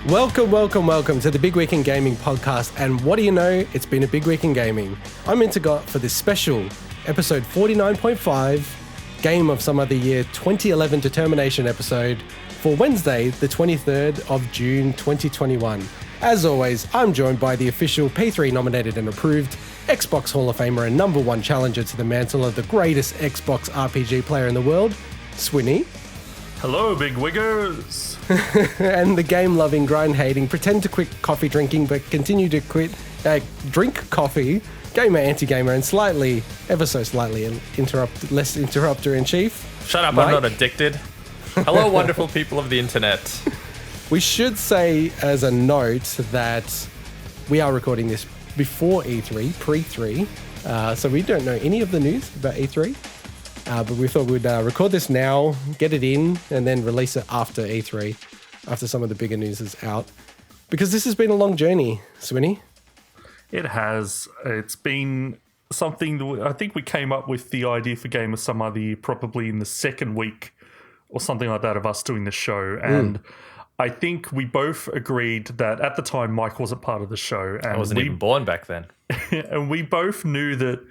Welcome to the Big Week in Gaming podcast. And what do you know? It's been a big week in gaming. I'm integot for this special episode 49.5 Game of Some Other Year 2011 Determination episode for Wednesday, the 23rd of June 2021. As always, I'm joined by the official P3 nominated and approved Xbox Hall of Famer and #1 challenger to the mantle of the greatest Xbox RPG player in the world, Swinny. Hello, big wiggers. And the game-loving, grind-hating, pretend to quit coffee drinking but continue to drink coffee, gamer, anti-gamer, and slightly, ever so slightly, less interrupter-in-chief. Shut up, Mike. I'm not addicted. Hello, wonderful people of the internet. We should say as a note that we are recording this before E3, pre-3, so we don't know any of the news about E3. But we thought we'd record this now, get it in, and then release it after E3, after some of the bigger news is out. Because this has been a long journey, Swinny. It has. It's been something that I think we came up with the idea for Game of Some Other Year probably in the second week or something like that of us doing the show. And I think we both agreed that at the time Mike wasn't part of the show. And I wasn't even born back then. And we both knew that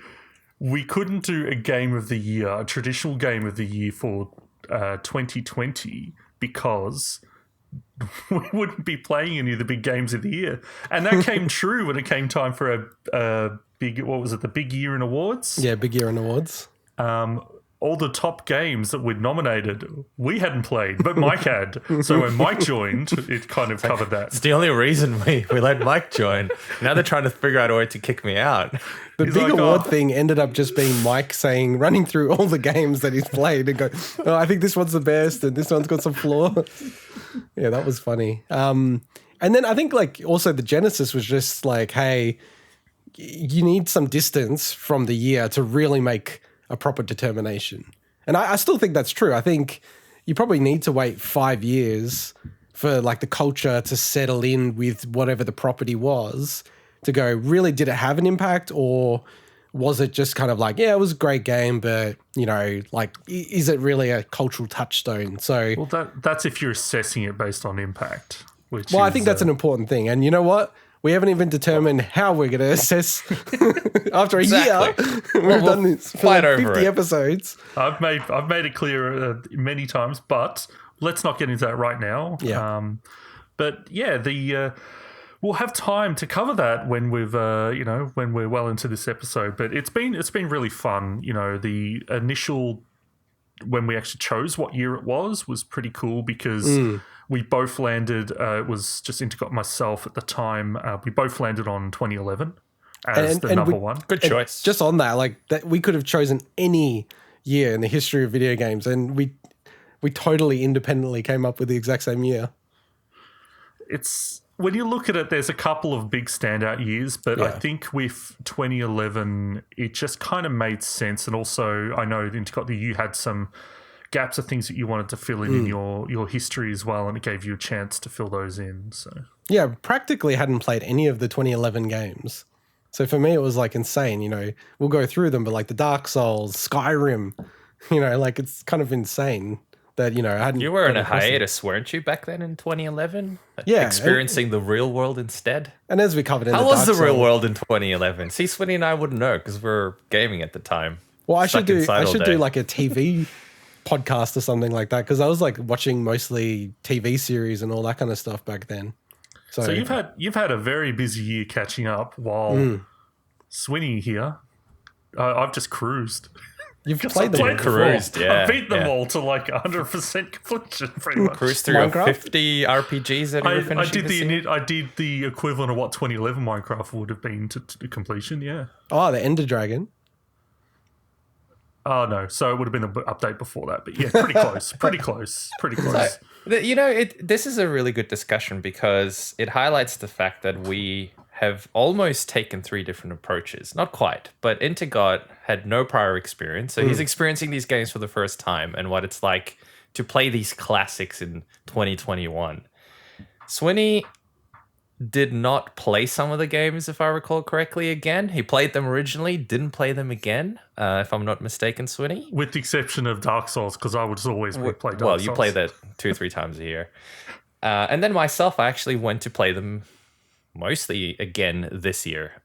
we couldn't do a game of the year, a traditional game of the year for 2020 because we wouldn't be playing any of the big games of the year. And that came true when it came time for a big, what was it, the Big Year in Awards? Yeah, Big Year in Awards. All the top games that we'd nominated, we hadn't played, but Mike had. So when Mike joined, it kind of covered that. It's the only reason we let Mike join. Now they're trying to figure out a way to kick me out. The big award thing ended up just being Mike running through all the games that he's played and go, oh, I think this one's the best and this one's got some flaw. Yeah, that was funny. And then I think also the genesis was just like, hey, you need some distance from the year to really make a proper determination. And I still think that's true. I think you probably need to wait 5 years for the culture to settle in with whatever the property was to go, really, did it have an impact, or was it just kind of it was a great game, but, is it really a cultural touchstone? So, well, that's if you're assessing it based on impact. I think that's an important thing. And you know what? We haven't even determined how we're going to assess after a year. We've done this for 50 episodes. I've made it clear many times, but let's not get into that right now. Yeah. But yeah, we'll have time to cover that when when we're well into this episode. But it's been really fun. The initial when we actually chose what year it was pretty cool because we both landed. It was just integot myself at the time. We both landed on 2011 as the number one. Good choice. Just on that, that we could have chosen any year in the history of video games, and we totally independently came up with the exact same year. It's when you look at it, there's a couple of big standout years, but I think with 2011, it just kind of made sense. And also, I know integot that you had some gaps of things that you wanted to fill in your history as well, and it gave you a chance to fill those in. So yeah, practically hadn't played any of the 2011 games. So for me, it was insane. We'll go through them, but the Dark Souls, Skyrim, it's kind of insane that, I hadn't. You were in a hiatus, weren't you, back then in 2011? Yeah. Experiencing the real world instead? And as we covered in How the was Dark the real Souls, world in 2011? See, Swinny and I wouldn't know because we're gaming at the time. Well, I should do a day. TV podcast or something like that, because I was watching mostly TV series and all that kind of stuff back then. So you've had a very busy year catching up while Swinny here. I've just cruised. You've played them all. Cruised, yeah. I've beat them all to 100% completion, pretty much. Cruised through 50 RPGs that you were finishing. I did the equivalent of what 2011 Minecraft would have been to completion. Yeah. Oh, the Ender Dragon. Oh no, so it would have been an update before that, but yeah, pretty close, pretty close. So, this is a really good discussion because it highlights the fact that we have almost taken 3 different approaches. Not quite, but integot had no prior experience, so he's experiencing these games for the first time and what it's like to play these classics in 2021. Swinny did not play some of the games, if I recall correctly, again. He played them originally, didn't play them again, if I'm not mistaken, Swinny. With the exception of Dark Souls, because I would always play Dark Souls. Well, you play that 2 or 3 times a year. And then myself, I actually went to play them mostly again this year.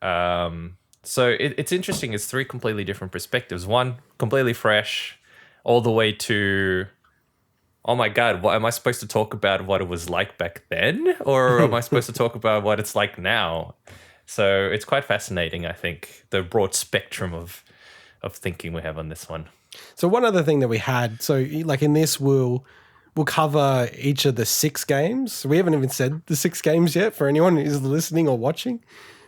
So it's interesting. It's 3 completely different perspectives. One completely fresh, all the way to, oh my God, what am I supposed to talk about? What it was like back then, or am I supposed to talk about what it's like now? So it's quite fascinating. I think the broad spectrum of thinking we have on this one. So one other thing that we had, so like in this, we'll cover each of the 6 games. We haven't even said the 6 games yet for anyone who's listening or watching.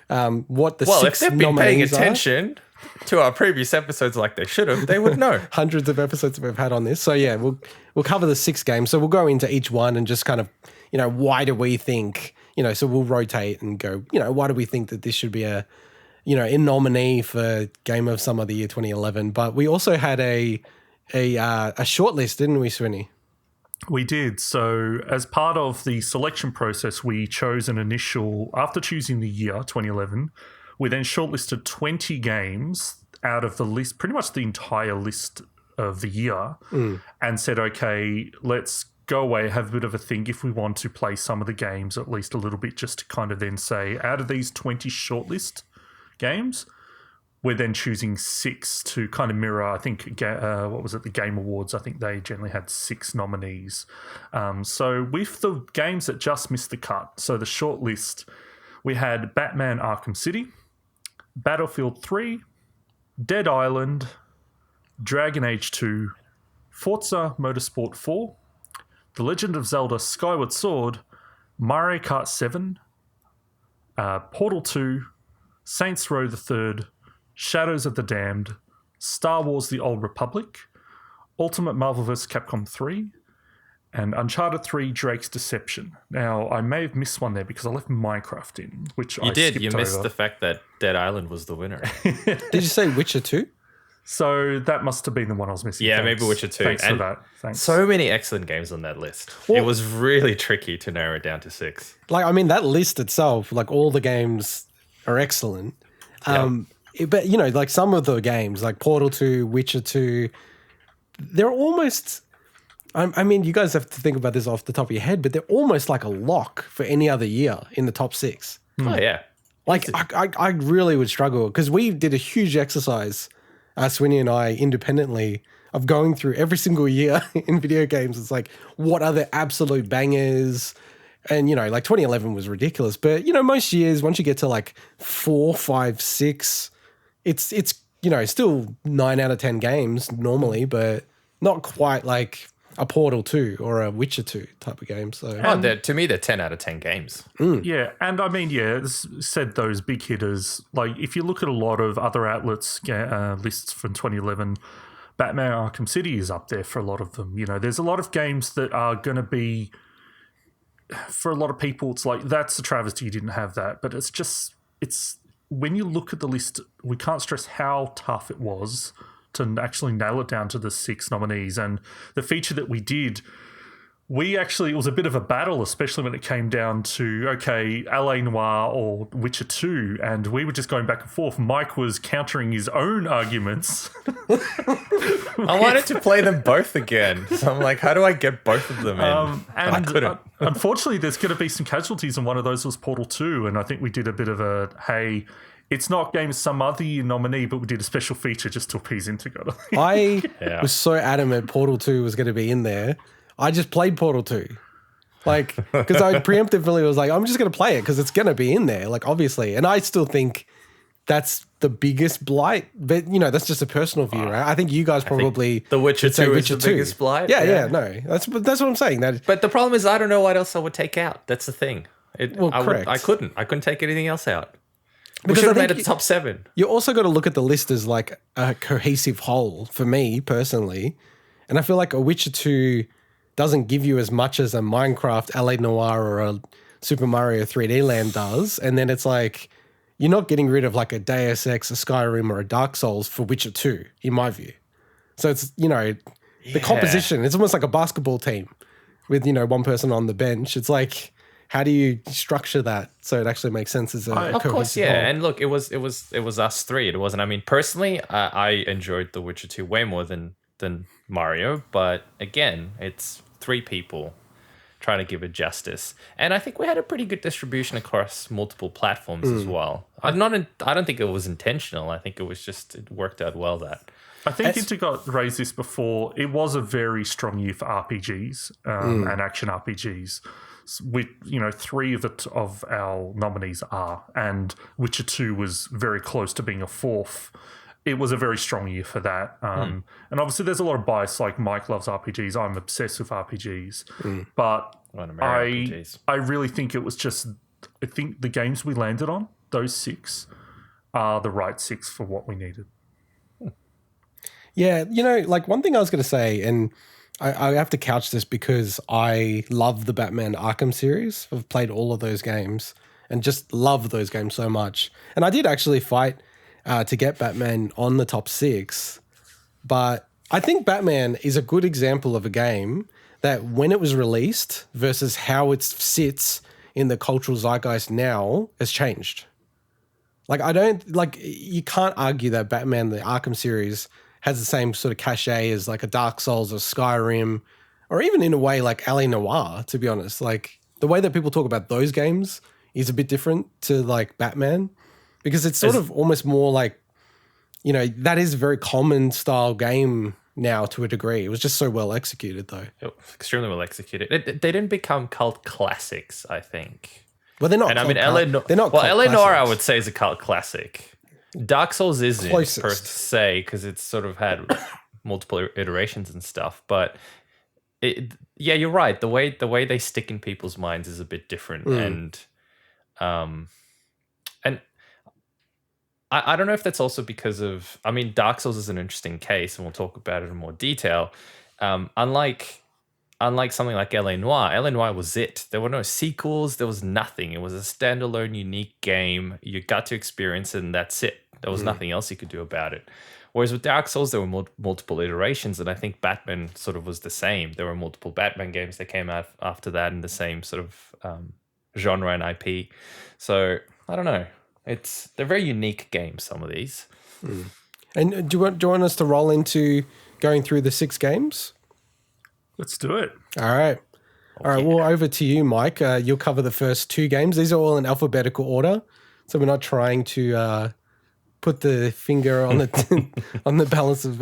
What the 6 if they've been paying nominees attention to our previous episodes like they should have, they would know. Hundreds of episodes that we've had on this. So yeah, we'll cover the 6 games. So we'll go into each one and just kind of, why do we think, so we'll rotate and go, why do we think that this should be a, in nominee for Game of Summer of the Year 2011. But we also had a shortlist, didn't we, Swinny? We did. So as part of the selection process, we chose an initial, after choosing the year, 2011, we then shortlisted 20 games out of the list, pretty much the entire list of the year, and said, okay, let's go away, have a bit of a think if we want to play some of the games at least a little bit, just to kind of then say, out of these 20 shortlist games, we're then choosing 6 to kind of mirror, I think, what was it, the Game Awards, I think they generally had 6 nominees. So with the games that just missed the cut, so the short list, we had Batman Arkham City, Battlefield 3, Dead Island, Dragon Age 2, Forza Motorsport 4, The Legend of Zelda Skyward Sword, Mario Kart 7, Portal 2, Saints Row the Third, Shadows of the Damned, Star Wars The Old Republic, Ultimate Marvel vs. Capcom 3, and Uncharted 3 Drake's Deception. Now, I may have missed one there because I left Minecraft in, which I skipped over. You missed the fact that Dead Island was the winner. Did you say Witcher 2? So that must have been the one I was missing. Yeah, maybe Witcher 2. Thanks for that. Thanks. So many excellent games on that list. Well, it was really tricky to narrow it down to 6. That list itself, all the games are excellent. But, some of the games, like Portal 2, Witcher 2, they're almost... you guys have to think about this off the top of your head, but they're almost like a lock for any other year in the top 6. Oh, yeah. I really would struggle because we did a huge exercise, Swinny and I, independently, of going through every single year in video games. It's like, what are the absolute bangers? And, 2011 was ridiculous. But, most years, once you get to 4, 5, 6, it's still 9 out of 10 games normally, but not quite like a Portal 2 or a Witcher 2 type of game. So to me, they're 10 out of 10 games. Yeah, and said those big hitters. If you look at a lot of other outlets' lists from 2011, Batman Arkham City is up there for a lot of them. There's a lot of games that are going to be, for a lot of people, it's like, that's a travesty you didn't have that. But it's when you look at the list, we can't stress how tough it was to actually nail it down to the 6 nominees. And the feature that we did, it was a bit of a battle, especially when it came down to, okay, LA Noire or Witcher 2, and we were just going back and forth. Mike was countering his own arguments. I wanted to play them both again. So I'm like, how do I get both of them in? And I couldn't. Unfortunately, there's going to be some casualties, and one of those was Portal 2, and I think we did a bit of a, hey, it's not Game of Some Other Year nominee, but we did a special feature just to appease integot. I was so adamant Portal 2 was going to be in there. I just played Portal 2. Because I preemptively was like, I'm just going to play it because it's going to be in there, obviously. And I still think that's the biggest blight. But, that's just a personal view, right? I think you guys probably... The Witcher 2 is the biggest blight. Yeah, no. That's what I'm saying. But the problem is I don't know what else I would take out. That's the thing. Correct. I couldn't take anything else out. We Because should have I made think it top 7. You also got to look at the list as a cohesive whole for me personally. And I feel like a Witcher 2 doesn't give you as much as a Minecraft, LA Noire, or a Super Mario 3D Land does. And then it's you're not getting rid of a Deus Ex, a Skyrim, or a Dark Souls for Witcher 2, in my view. So it's, the composition, it's almost like a basketball team with, one person on the bench. It's how do you structure that so it actually makes sense as a of course, yeah. whole? And look, it was us 3. It wasn't. Personally, I enjoyed The Witcher 2 way more than Mario. But again, it's 3 people trying to give it justice. And I think we had a pretty good distribution across multiple platforms as well. I don't think it was intentional. I think it was just, it worked out well that. I think integot raised this before. It was a very strong year for RPGs and action RPGs. With 3 of our nominees are, and Witcher 2 was very close to being a 4th. It was a very strong year for that. And obviously there's a lot of bias, like Mike loves RPGs. I'm obsessed with RPGs. But I really think it was just, I think the games we landed on, those 6, are the right 6 for what we needed. Yeah, like one thing I was going to say, and I have to couch this because I love the Batman Arkham series. I've played all of those games and just love those games so much. And I did actually fight to get Batman on the top 6. But I think Batman is a good example of a game that when it was released versus how it sits in the cultural zeitgeist now has changed. Like, you can't argue that Batman, the Arkham series, has the same sort of cachet as like a Dark Souls or Skyrim, or even in a way like LA Noire, to be honest. Like the way that people talk about those games is a bit different to like Batman, because it's sort of almost more like, that is a very common style game now to a degree. It was just so well executed though. Extremely well executed. They didn't become cult classics, I think. Well, they're not. And I mean, LA Noire, I would say, is a cult classic. Dark Souls isn't per se, because it's sort of had multiple iterations and stuff. But you're right. The way they stick in people's minds is a bit different, and I don't know if that's also because of. I mean, Dark Souls is an interesting case, and we'll talk about it in more detail. Unlike something like LA Noire was it. There were no sequels. There was nothing. It was a standalone, unique game. You got to experience it, and that's it. There was nothing else you could do about it. Whereas with Dark Souls, there were multiple iterations, and I think Batman sort of was the same. There were multiple Batman games that came out after that in the same sort of genre and IP. So I don't know. They're very unique games, some of these. And do you want us to roll into going through the 6 games? Let's do it. All right. All right. Well, over to you, Mike. You'll cover the first 2 games. These are all in alphabetical order, so we're not trying to put the finger on the on the balance of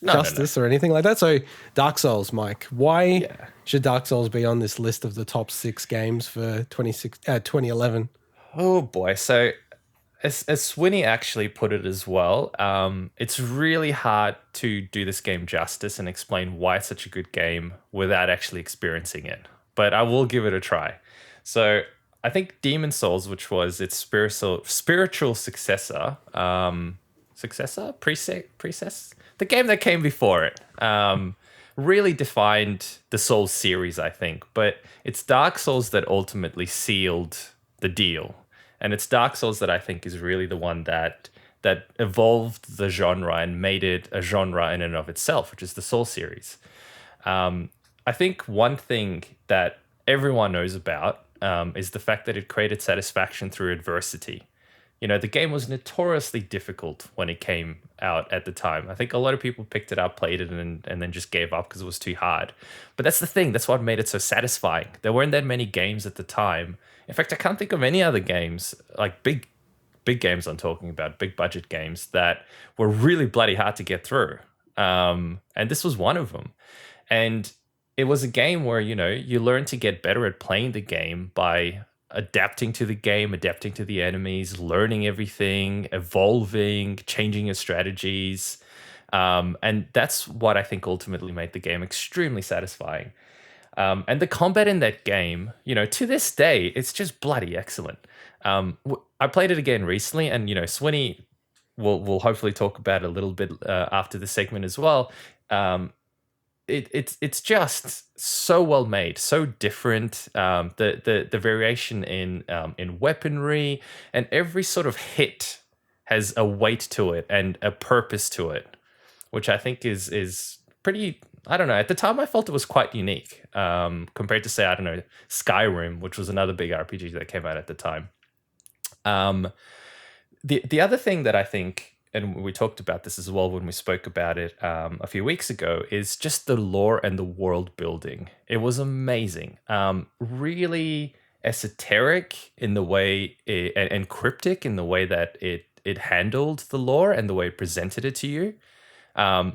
justice or anything like that. So, Dark Souls, Mike. Why should Dark Souls be on this list of the top 6 games for 2011? Oh boy! So, as Swinny actually put it as well, it's really hard to do this game justice and explain why it's such a good game without actually experiencing it. But I will give it a try. So I think Demon's Souls, which was its spiritual successor, the game that came before it, really defined the Souls series, I think. But it's Dark Souls that ultimately sealed the deal. And it's Dark Souls that I think is really the one that evolved the genre and made it a genre in and of itself, which is the Souls series. I think one thing that everyone knows about is the fact that it created satisfaction through adversity. The game was notoriously difficult when it came out at the time. I think a lot of people picked it up, played it, and then just gave up because it was too hard. But that's the thing. That's what made it so satisfying. There weren't that many games at the time. In fact, I can't think of any other games, like big games I'm talking about, big budget games, that were really bloody hard to get through. And this was one of them. And it was a game where, you learn to get better at playing the game by adapting to the game, adapting to the enemies, learning everything, evolving, changing your strategies. And that's what I think ultimately made the game extremely satisfying. And the combat in that game, to this day, it's just bloody excellent. I played it again recently, and, Swinny will hopefully talk about it a little bit after the segment as well. It's just so well made, so different. The variation in weaponry, and every sort of hit has a weight to it and a purpose to it, which I think is pretty. I don't know. At the time, I felt it was quite unique compared to, say, I don't know, Skyrim, which was another big RPG that came out at the time. The other thing that I think and we talked about this as well when we spoke about it a few weeks ago, is just the lore and the world building. It was amazing. Really esoteric in the way and cryptic in the way that it handled the lore and the way it presented it to you.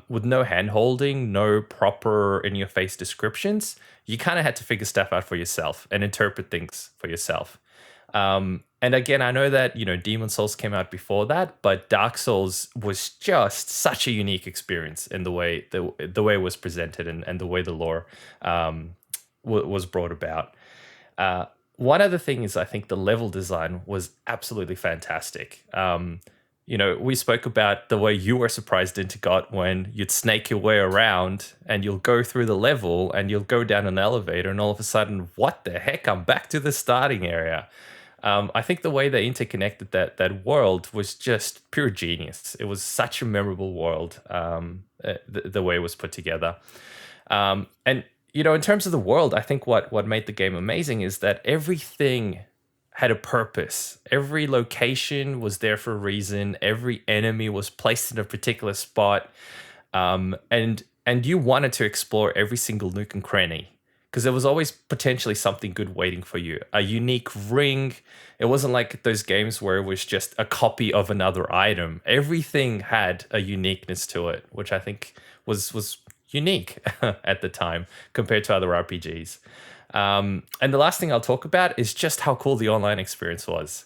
With no hand holding, no proper in your face descriptions, you kind of had to figure stuff out for yourself and interpret things for yourself. And again, I know that, Demon Souls came out before that, but Dark Souls was just such a unique experience in the way the way it was presented and the way the lore was brought about. One other thing is I think the level design was absolutely fantastic. We spoke about the way you were surprised integot when you'd snake your way around and you'll go through the level and you'll go down an elevator and all of a sudden, what the heck? I'm back to the starting area. I think the way they interconnected that world was just pure genius. It was such a memorable world, the way it was put together. And, in terms of the world, I think what made the game amazing is that everything had a purpose. Every location was there for a reason. Every enemy was placed in a particular spot. And you wanted to explore every single nook and cranny because there was always potentially something good waiting for you. A unique ring. It wasn't like those games where it was just a copy of another item. Everything had a uniqueness to it, which I think was unique at the time compared to other RPGs. And the last thing I'll talk about is just how cool the online experience was.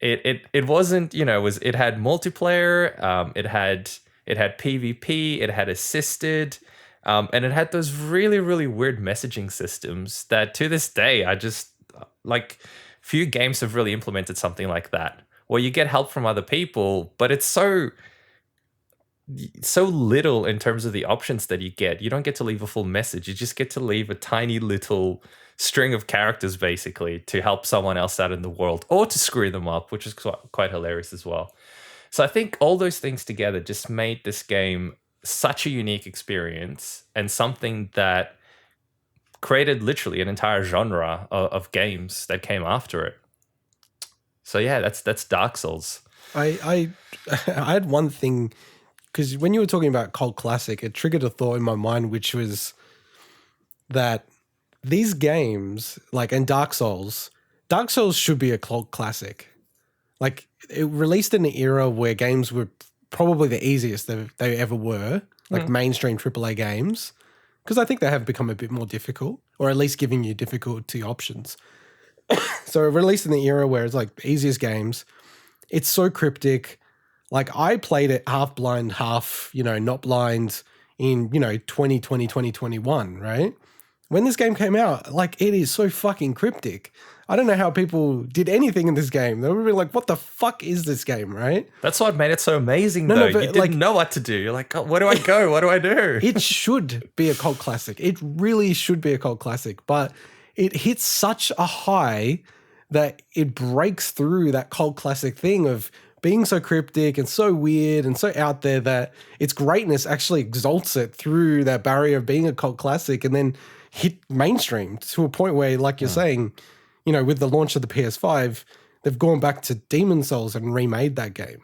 It wasn't, it had multiplayer, it had PvP, it had assisted, and it had those really, really weird messaging systems that to this day, I just few games have really implemented something like that, where you get help from other people, but it's so little in terms of the options that you get. You don't get to leave a full message. You just get to leave a tiny little string of characters, basically, to help someone else out in the world or to screw them up, which is quite hilarious as well. So I think all those things together just made this game such a unique experience and something that created literally an entire genre of games that came after it. So yeah, that's Dark Souls. I had one thing, because when you were talking about cult classic, it triggered a thought in my mind, which was that these games, and Dark Souls should be a cult classic. It released in an era where games were probably the easiest they ever were, mainstream AAA games, because I think they have become a bit more difficult, or at least giving you difficulty options. So it released in the era where it's the easiest games. It's so cryptic. I played it half blind, half, not blind in, 2020, 2021, right? When this game came out, it is so fucking cryptic. I don't know how people did anything in this game. They were like, what the fuck is this game, right? That's what made it so amazing, though. You didn't know what to do. You're like, oh, where do I go? What do I do? It should be a cult classic. It really should be a cult classic. But it hits such a high that it breaks through that cult classic thing of being so cryptic and so weird and so out there that its greatness actually exalts it through that barrier of being a cult classic and then hit mainstream to a point where, like you're saying, with the launch of the PS5, they've gone back to Demon Souls and remade that game.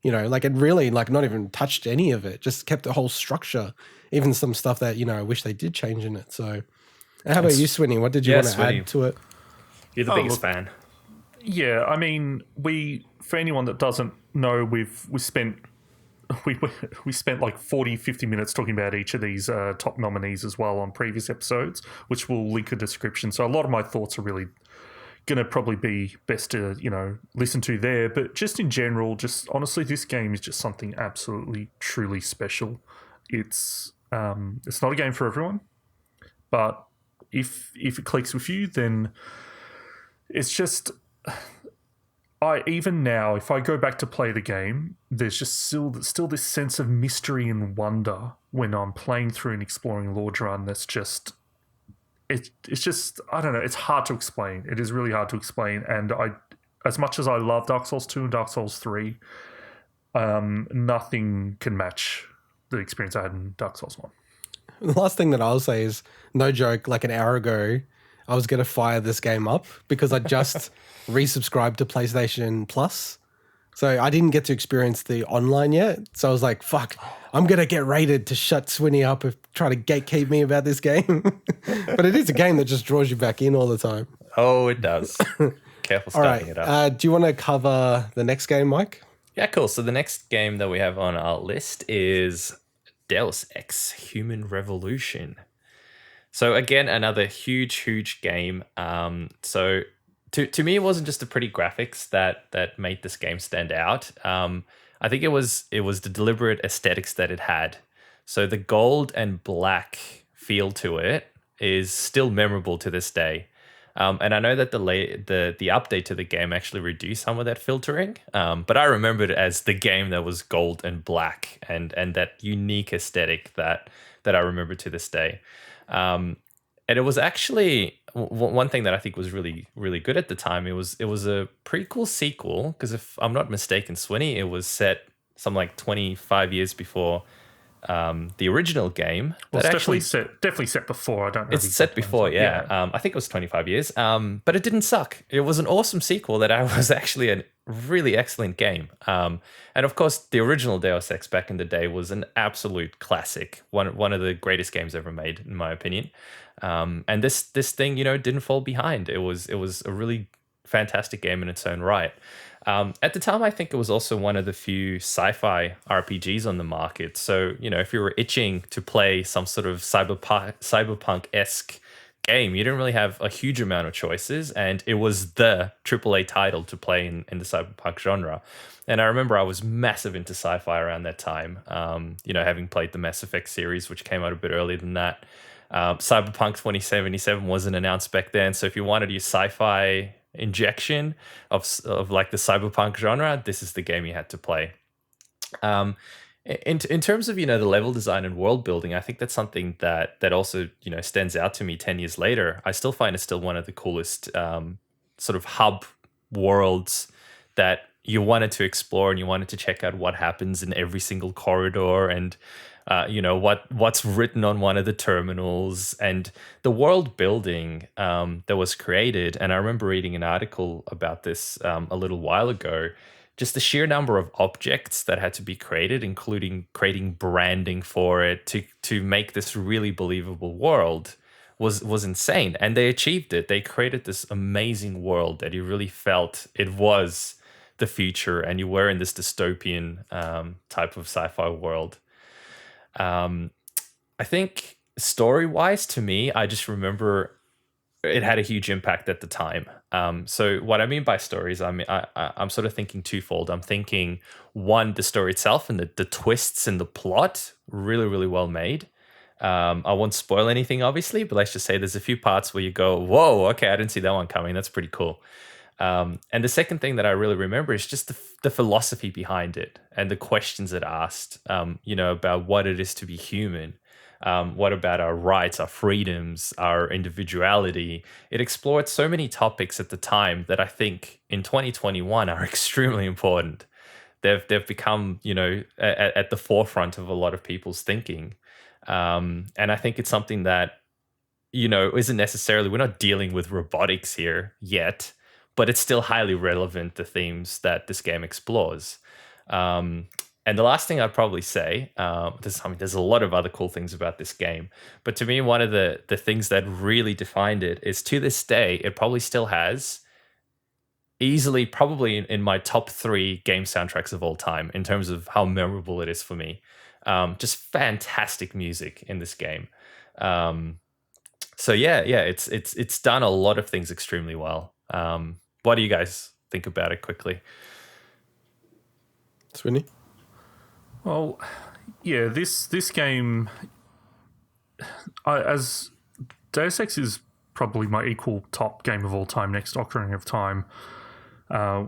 It really, not even touched any of it, just kept the whole structure, even some stuff that, I wish they did change in it. So, and how about you, Swinny? What did you want to add to it? You're the biggest fan. Yeah, I mean, for anyone that doesn't know, we spent 40, 50 minutes talking about each of these top nominees as well on previous episodes, which we'll link a description. So a lot of my thoughts are really going to probably be best to, listen to there. But just in general, just honestly, this game is just something absolutely, truly special. It's not a game for everyone, but if it clicks with you, then it's just... even now, if I go back to play the game, there's just still this sense of mystery and wonder when I'm playing through and exploring Lord Run. That's just, it's just, I don't know. It's hard to explain. It is really hard to explain. And as much as I love Dark Souls 2 and Dark Souls 3, nothing can match the experience I had in Dark Souls 1. The last thing that I'll say is, no joke, an hour ago, I was going to fire this game up because I just resubscribed to PlayStation Plus. So I didn't get to experience the online yet. So I was like, fuck, I'm going to get raided to shut Swinny up and try to gatekeep me about this game. But it is a game that just draws you back in all the time. Oh, it does. Careful starting it up. Do you want to cover the next game, Mike? Yeah, cool. So the next game that we have on our list is Deus Ex Human Revolution. So again, another huge game. So to me, it wasn't just the pretty graphics that made this game stand out. I think it was the deliberate aesthetics that it had. So the gold and black feel to it is still memorable to this day. And I know that the update to the game actually reduced some of that filtering, but I remember it as the game that was gold and black and that unique aesthetic that I remember to this day. And it was actually one thing that I think was really, really good at the time. It was a prequel sequel, because if I'm not mistaken, Swinny, it was set something like 25 years before the original game. Well, it's definitely set before. I don't know. It's set before, yeah. I think it was 25 years. But it didn't suck. It was an awesome sequel that was actually a really excellent game. And of course, the original Deus Ex back in the day was an absolute classic. One of the greatest games ever made, in my opinion. And this thing, didn't fall behind. It was a really fantastic game in its own right. At the time, I think it was also one of the few sci-fi RPGs on the market. So, if you were itching to play some sort of cyberpunk-esque game, you didn't really have a huge amount of choices, and it was the AAA title to play in the cyberpunk genre. And I remember I was massive into sci-fi around that time, having played the Mass Effect series, which came out a bit earlier than that. Cyberpunk 2077 wasn't announced back then, so if you wanted your sci-fi injection of like the cyberpunk genre, this is the game you had to play. In terms of the level design and world building, I think that's something that also stands out to me 10 years later. I still find it's still one of the coolest sort of hub worlds that you wanted to explore, and you wanted to check out what happens in every single corridor, and what's written on one of the terminals, and the world building that was created. And I remember reading an article about this a little while ago. Just the sheer number of objects that had to be created, including creating branding for it to make this really believable world, was insane. And they achieved it. They created this amazing world that you really felt it was the future, and you were in this dystopian type of sci-fi world. I think story-wise, to me, I just remember it had a huge impact at the time. So what I mean by stories, I'm sort of thinking twofold. I'm thinking, one, the story itself and the twists in the plot, really, really well made. I won't spoil anything, obviously, but let's just say there's a few parts where you go, whoa, okay, I didn't see that one coming. That's pretty cool. And the second thing that I really remember is just the philosophy behind it and the questions it asked, about what it is to be human. What about our rights, our freedoms, our individuality? It explored so many topics at the time that I think in 2021 are extremely important. They've become, at the forefront of a lot of people's thinking. And I think it's something that, isn't necessarily, we're not dealing with robotics here yet, but it's still highly relevant to themes that this game explores. And the last thing I'd probably say, there's a lot of other cool things about this game, but to me, one of the things that really defined it is, to this day, it probably still has easily, probably in my top 3 game soundtracks of all time in terms of how memorable it is for me. Just fantastic music in this game. So it's done a lot of things extremely well. What do you guys think about it quickly? Swinny? Well, yeah, this game, as Deus Ex is probably my equal top game of all time, next to Ocarina of Time.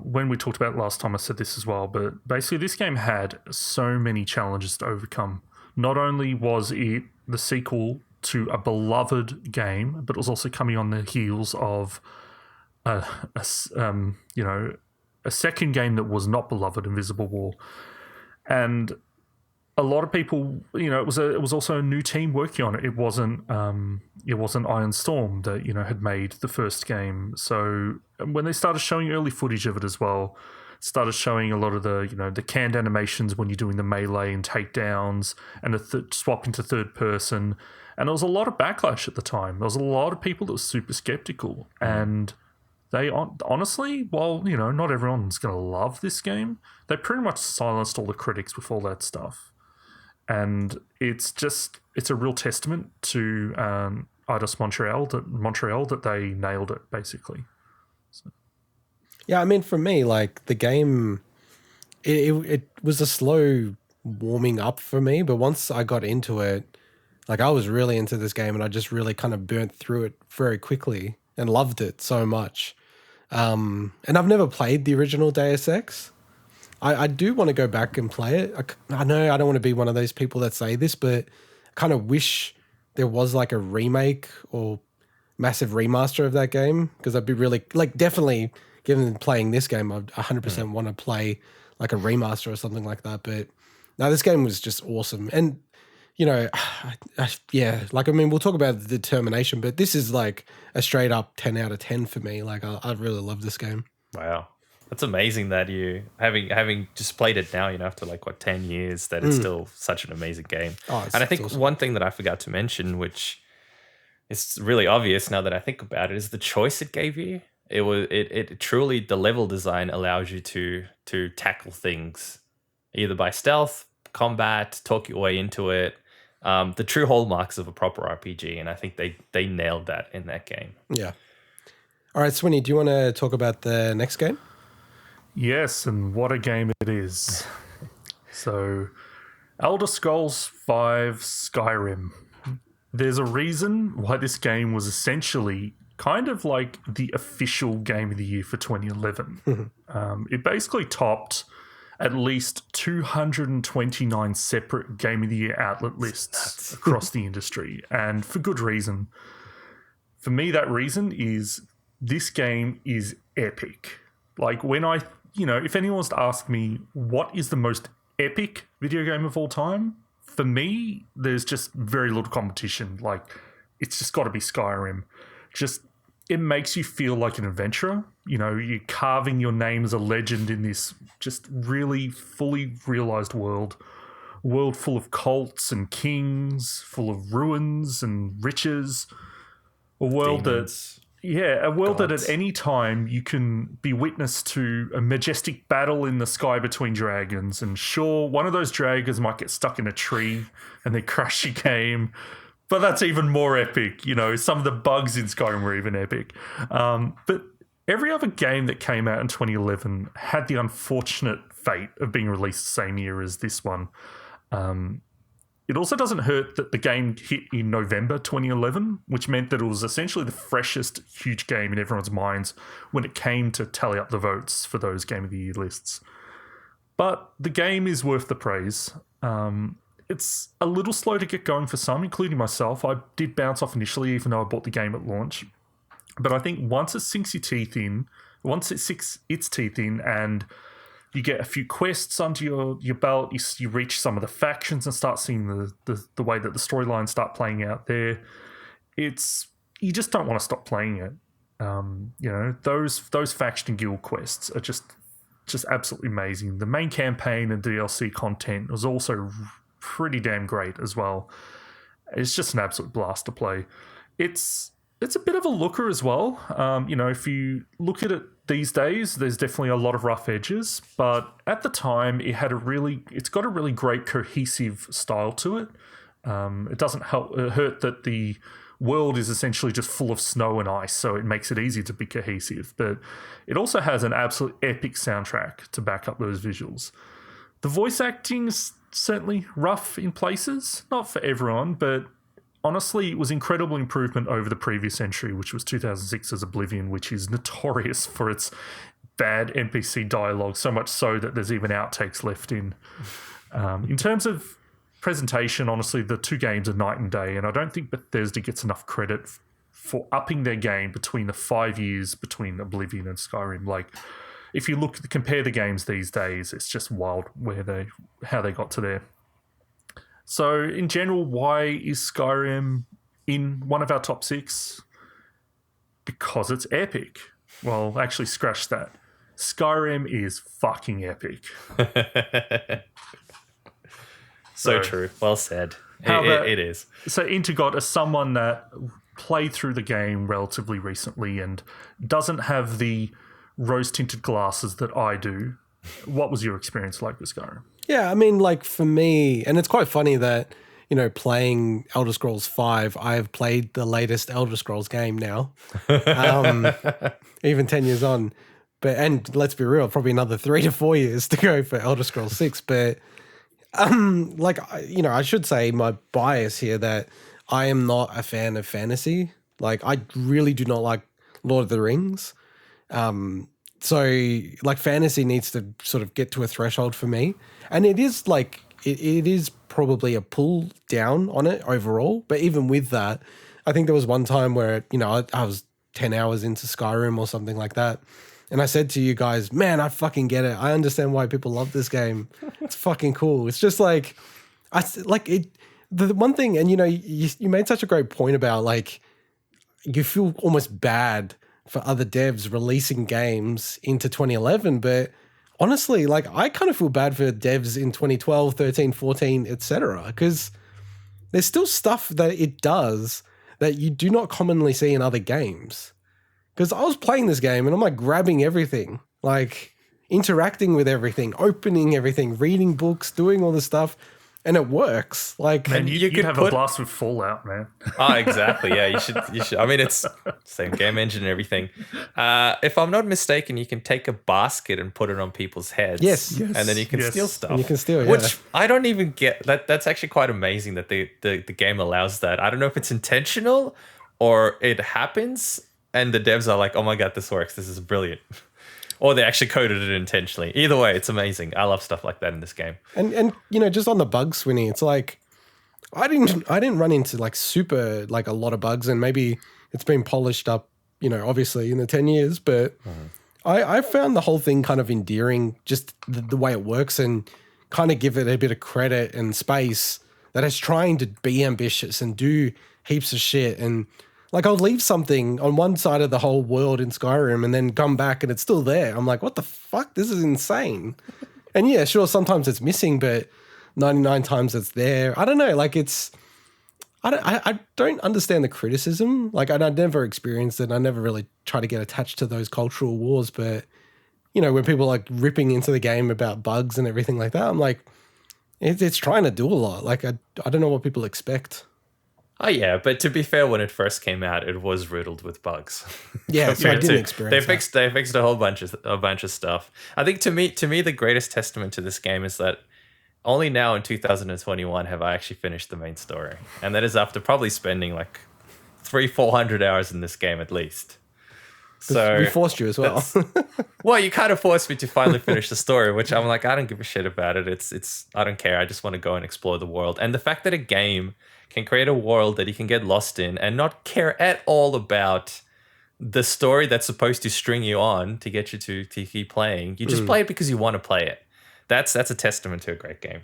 When we talked about it last time, I said this as well, but basically this game had so many challenges to overcome. Not only was it the sequel to a beloved game, but it was also coming on the heels of a second game that was not beloved, Invisible War. And a lot of people, it was also a new team working on it. It wasn't Iron Storm that had made the first game. So when they started showing early footage of it as well, started showing a lot of the, the canned animations when you're doing the melee and takedowns and the swap into third person. And there was a lot of backlash at the time. There was a lot of people that were super skeptical. And they honestly, while, not everyone's going to love this game, they pretty much silenced all the critics with all that stuff. And it's a real testament to Eidos Montreal that they nailed it, basically. So. Yeah, I mean, for me, like, the game, it was a slow warming up for me, but once I got into it, like, I was really into this game and I just really kind of burnt through it very quickly and loved it so much. And I've never played the original Deus Ex. I do want to go back and play it. I know I don't want to be one of those people that say this, but I kind of wish there was like a remake or massive remaster of that game, because I'd be really, like, definitely, given playing this game, I'd 100% want to play like a remaster or something like that. But no, this game was just awesome. And, yeah, like, I mean, we'll talk about the determination, but this is like a straight up 10 out of 10 for me. Like, I really love this game. Wow. That's amazing that you, having just played it now, after 10 years, that it's still such an amazing game. And I think awesome. One thing that I forgot to mention, which is really obvious now that I think about it, is the choice it gave you. It truly, the level design allows you to tackle things either by stealth, combat, talk your way into it. The true hallmarks of a proper RPG, and I think they nailed that in that game. Yeah. All right, Swinny, do you want to talk about the next game? Yes, and what a game it is. So, Elder Scrolls V Skyrim. There's a reason why this game was essentially kind of like the official game of the year for 2011. It basically topped at least 229 separate Game of the Year outlet lists across the industry, and for good reason. For me, that reason is this game is epic. Like, when if anyone was to ask me what is the most epic video game of all time, for me, there's just very little competition. Like, it's just got to be Skyrim. Just, it makes you feel like an adventurer. You're carving your name as a legend in this just really fully realized world. A world full of cults and kings, full of ruins and riches. A world Demons. That at any time you can be witness to a majestic battle in the sky between dragons. And sure, one of those dragons might get stuck in a tree and they crash your game. But that's even more epic. Some of the bugs in Skyrim were even epic. But every other game that came out in 2011 had the unfortunate fate of being released the same year as this one. It also doesn't hurt that the game hit in November 2011, which meant that it was essentially the freshest huge game in everyone's minds when it came to tally up the votes for those Game of the Year lists. But the game is worth the praise. It's a little slow to get going for some, including myself. I did bounce off initially, even though I bought the game at launch. But I think once it sinks its teeth in, and you get a few quests under your belt, you reach some of the factions and start seeing the way that the storylines start playing out there. You just don't want to stop playing it. Those faction and guild quests are just absolutely amazing. The main campaign and DLC content was also pretty damn great as well. It's just an absolute blast to play. It's a bit of a looker as well. If you look at it these days, there's definitely a lot of rough edges, but at the time it's got a really great cohesive style to it. It doesn't hurt that the world is essentially just full of snow and ice, so it makes it easy to be cohesive, but it also has an absolute epic soundtrack to back up those visuals. The voice acting is certainly rough in places, not for everyone, but honestly, it was incredible improvement over the previous entry, which was 2006's Oblivion, which is notorious for its bad NPC dialogue, so much so that there's even outtakes left in. In terms of presentation, honestly, the two games are night and day, and I don't think Bethesda gets enough credit for upping their game between the 5 years between Oblivion and Skyrim. Like, if you compare the games these days, it's just wild how they got to there. So, in general, why is Skyrim in one of our top 6? Because it's epic. Well, actually, scratch that. Skyrim is fucking epic. So true. Well said. It is. So integot, as someone that played through the game relatively recently and doesn't have the rose-tinted glasses that I do, what was your experience like with Skyrim? Yeah, I mean, like for me, and it's quite funny that, you know, playing Elder Scrolls 5, I have played the latest Elder Scrolls game now, even 10 years on. And let's be real, probably another 3 to 4 years to go for Elder Scrolls 6. But I should say my bias here that I am not a fan of fantasy. Like, I really do not like Lord of the Rings. So like fantasy needs to sort of get to a threshold for me. And it is like, it is probably a pull down on it overall. But even with that, I think there was one time where, you know, I was 10 hours into Skyrim or something like that. And I said to you guys, man, I fucking get it. I understand why people love this game. It's fucking cool. It's just like, the one thing, and you know, you made such a great point about like, you feel almost bad for other devs releasing games into 2011. But honestly, like I kind of feel bad for devs in 2012, 13, 14, etc. Because there's still stuff that it does that you do not commonly see in other games. Because I was playing this game and I'm like grabbing everything, like interacting with everything, opening everything, reading books, doing all this stuff, and it works. Like, and you could have a blast with Fallout, man. Oh, exactly. Yeah, you should. I mean, it's same game engine and everything. If I'm not mistaken, you can take a basket and put it on people's heads. Yes. And then you can steal stuff. And you can steal, yeah. Which I don't even get. That's actually quite amazing that the game allows that. I don't know if it's intentional or it happens. And the devs are like, oh my God, this works. This is brilliant. Or they actually coded it intentionally. Either way, it's amazing. I love stuff like that in this game. And you know, just on the bug, Swinny, it's like I didn't run into like super like a lot of bugs, and maybe it's been polished up, you know, obviously in the 10 years, but I found the whole thing kind of endearing, just the way it works, and kind of give it a bit of credit and space that it's trying to be ambitious and do heaps of shit. And like I'll leave something on one side of the whole world in Skyrim and then come back and it's still there. I'm like, what the fuck? This is insane. And yeah, sure, sometimes it's missing, but 99 times it's there. I don't know. Like I don't understand the criticism. Like I'd never experienced it. I never really try to get attached to those cultural wars. But, you know, when people are like ripping into the game about bugs and everything like that, I'm like, it's trying to do a lot. Like I don't know what people expect. Oh yeah, but to be fair, when it first came out, it was riddled with bugs. Yeah, so I didn't experience. They fixed a whole bunch of stuff. I think to me, the greatest testament to this game is that only now in 2021 have I actually finished the main story, and that is after probably spending like 300-400 hours in this game at least. So we forced you as well. Well, you kind of forced me to finally finish the story, which I'm like, I don't give a shit about it. It's I don't care. I just want to go and explore the world. And the fact that a game can create a world that you can get lost in and not care at all about the story that's supposed to string you on to get you to keep playing. You just play it because you want to play it. That's a testament to a great game.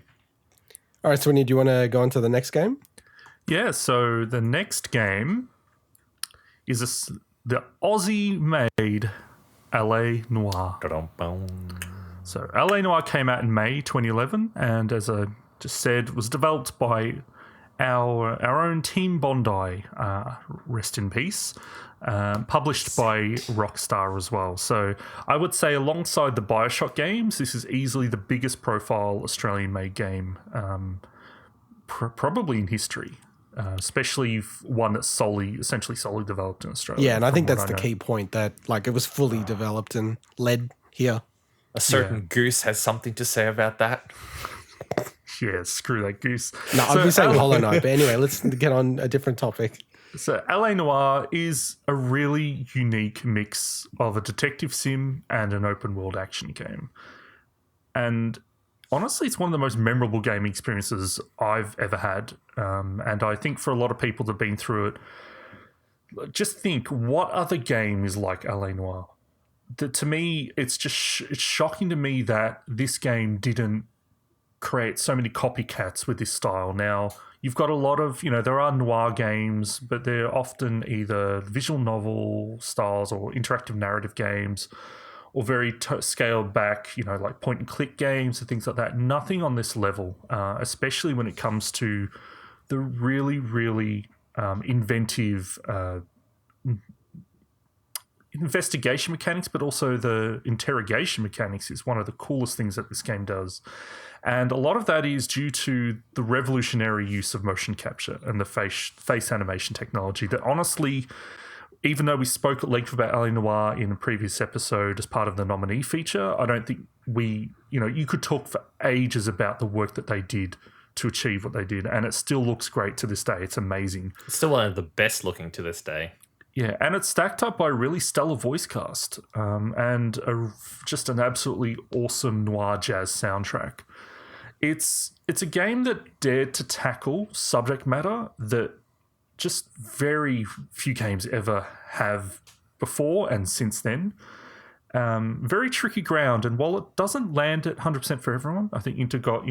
All right, Swinny, do you want to go on to the next game? Yeah, so the next game is the Aussie-made LA Noire. So LA Noire came out in May 2011, and as I just said, was developed by our own Team Bondi, rest in peace, published by Rockstar as well. So I would say alongside the BioShock games, this is easily the biggest profile Australian-made game, probably in history. Especially one that's essentially solely developed in Australia. Yeah, and I think that's the key point, that like it was fully developed and led here. A certain goose has something to say about that. Yeah, screw that goose. No, I'll be saying Hollow Knight, but anyway, let's get on a different topic. So LA Noire is a really unique mix of a detective sim and an open world action game. And honestly, it's one of the most memorable gaming experiences I've ever had. And I think for a lot of people that have been through it, just think, what other game is like LA Noire? To me, it's shocking to me that this game didn't create so many copycats with this style. Now, you've got a lot of, there are noir games, but they're often either visual novel styles or interactive narrative games, or very scaled back, like point and click games and things like that. Nothing on this level, especially when it comes to the really, really inventive investigation mechanics, but also the interrogation mechanics is one of the coolest things that this game does. And a lot of that is due to the revolutionary use of motion capture and the face animation technology that honestly, even though we spoke at length about LA Noire in a previous episode as part of the nominee feature, I don't think you could talk for ages about the work that they did to achieve what they did. And it still looks great to this day. It's amazing. It's still one of the best looking to this day. Yeah, and it's stacked up by a really stellar voice cast and just an absolutely awesome noir jazz soundtrack. It's a game that dared to tackle subject matter that just very few games ever have before and since then. Very tricky ground, and while it doesn't land at 100% for everyone, I think integot,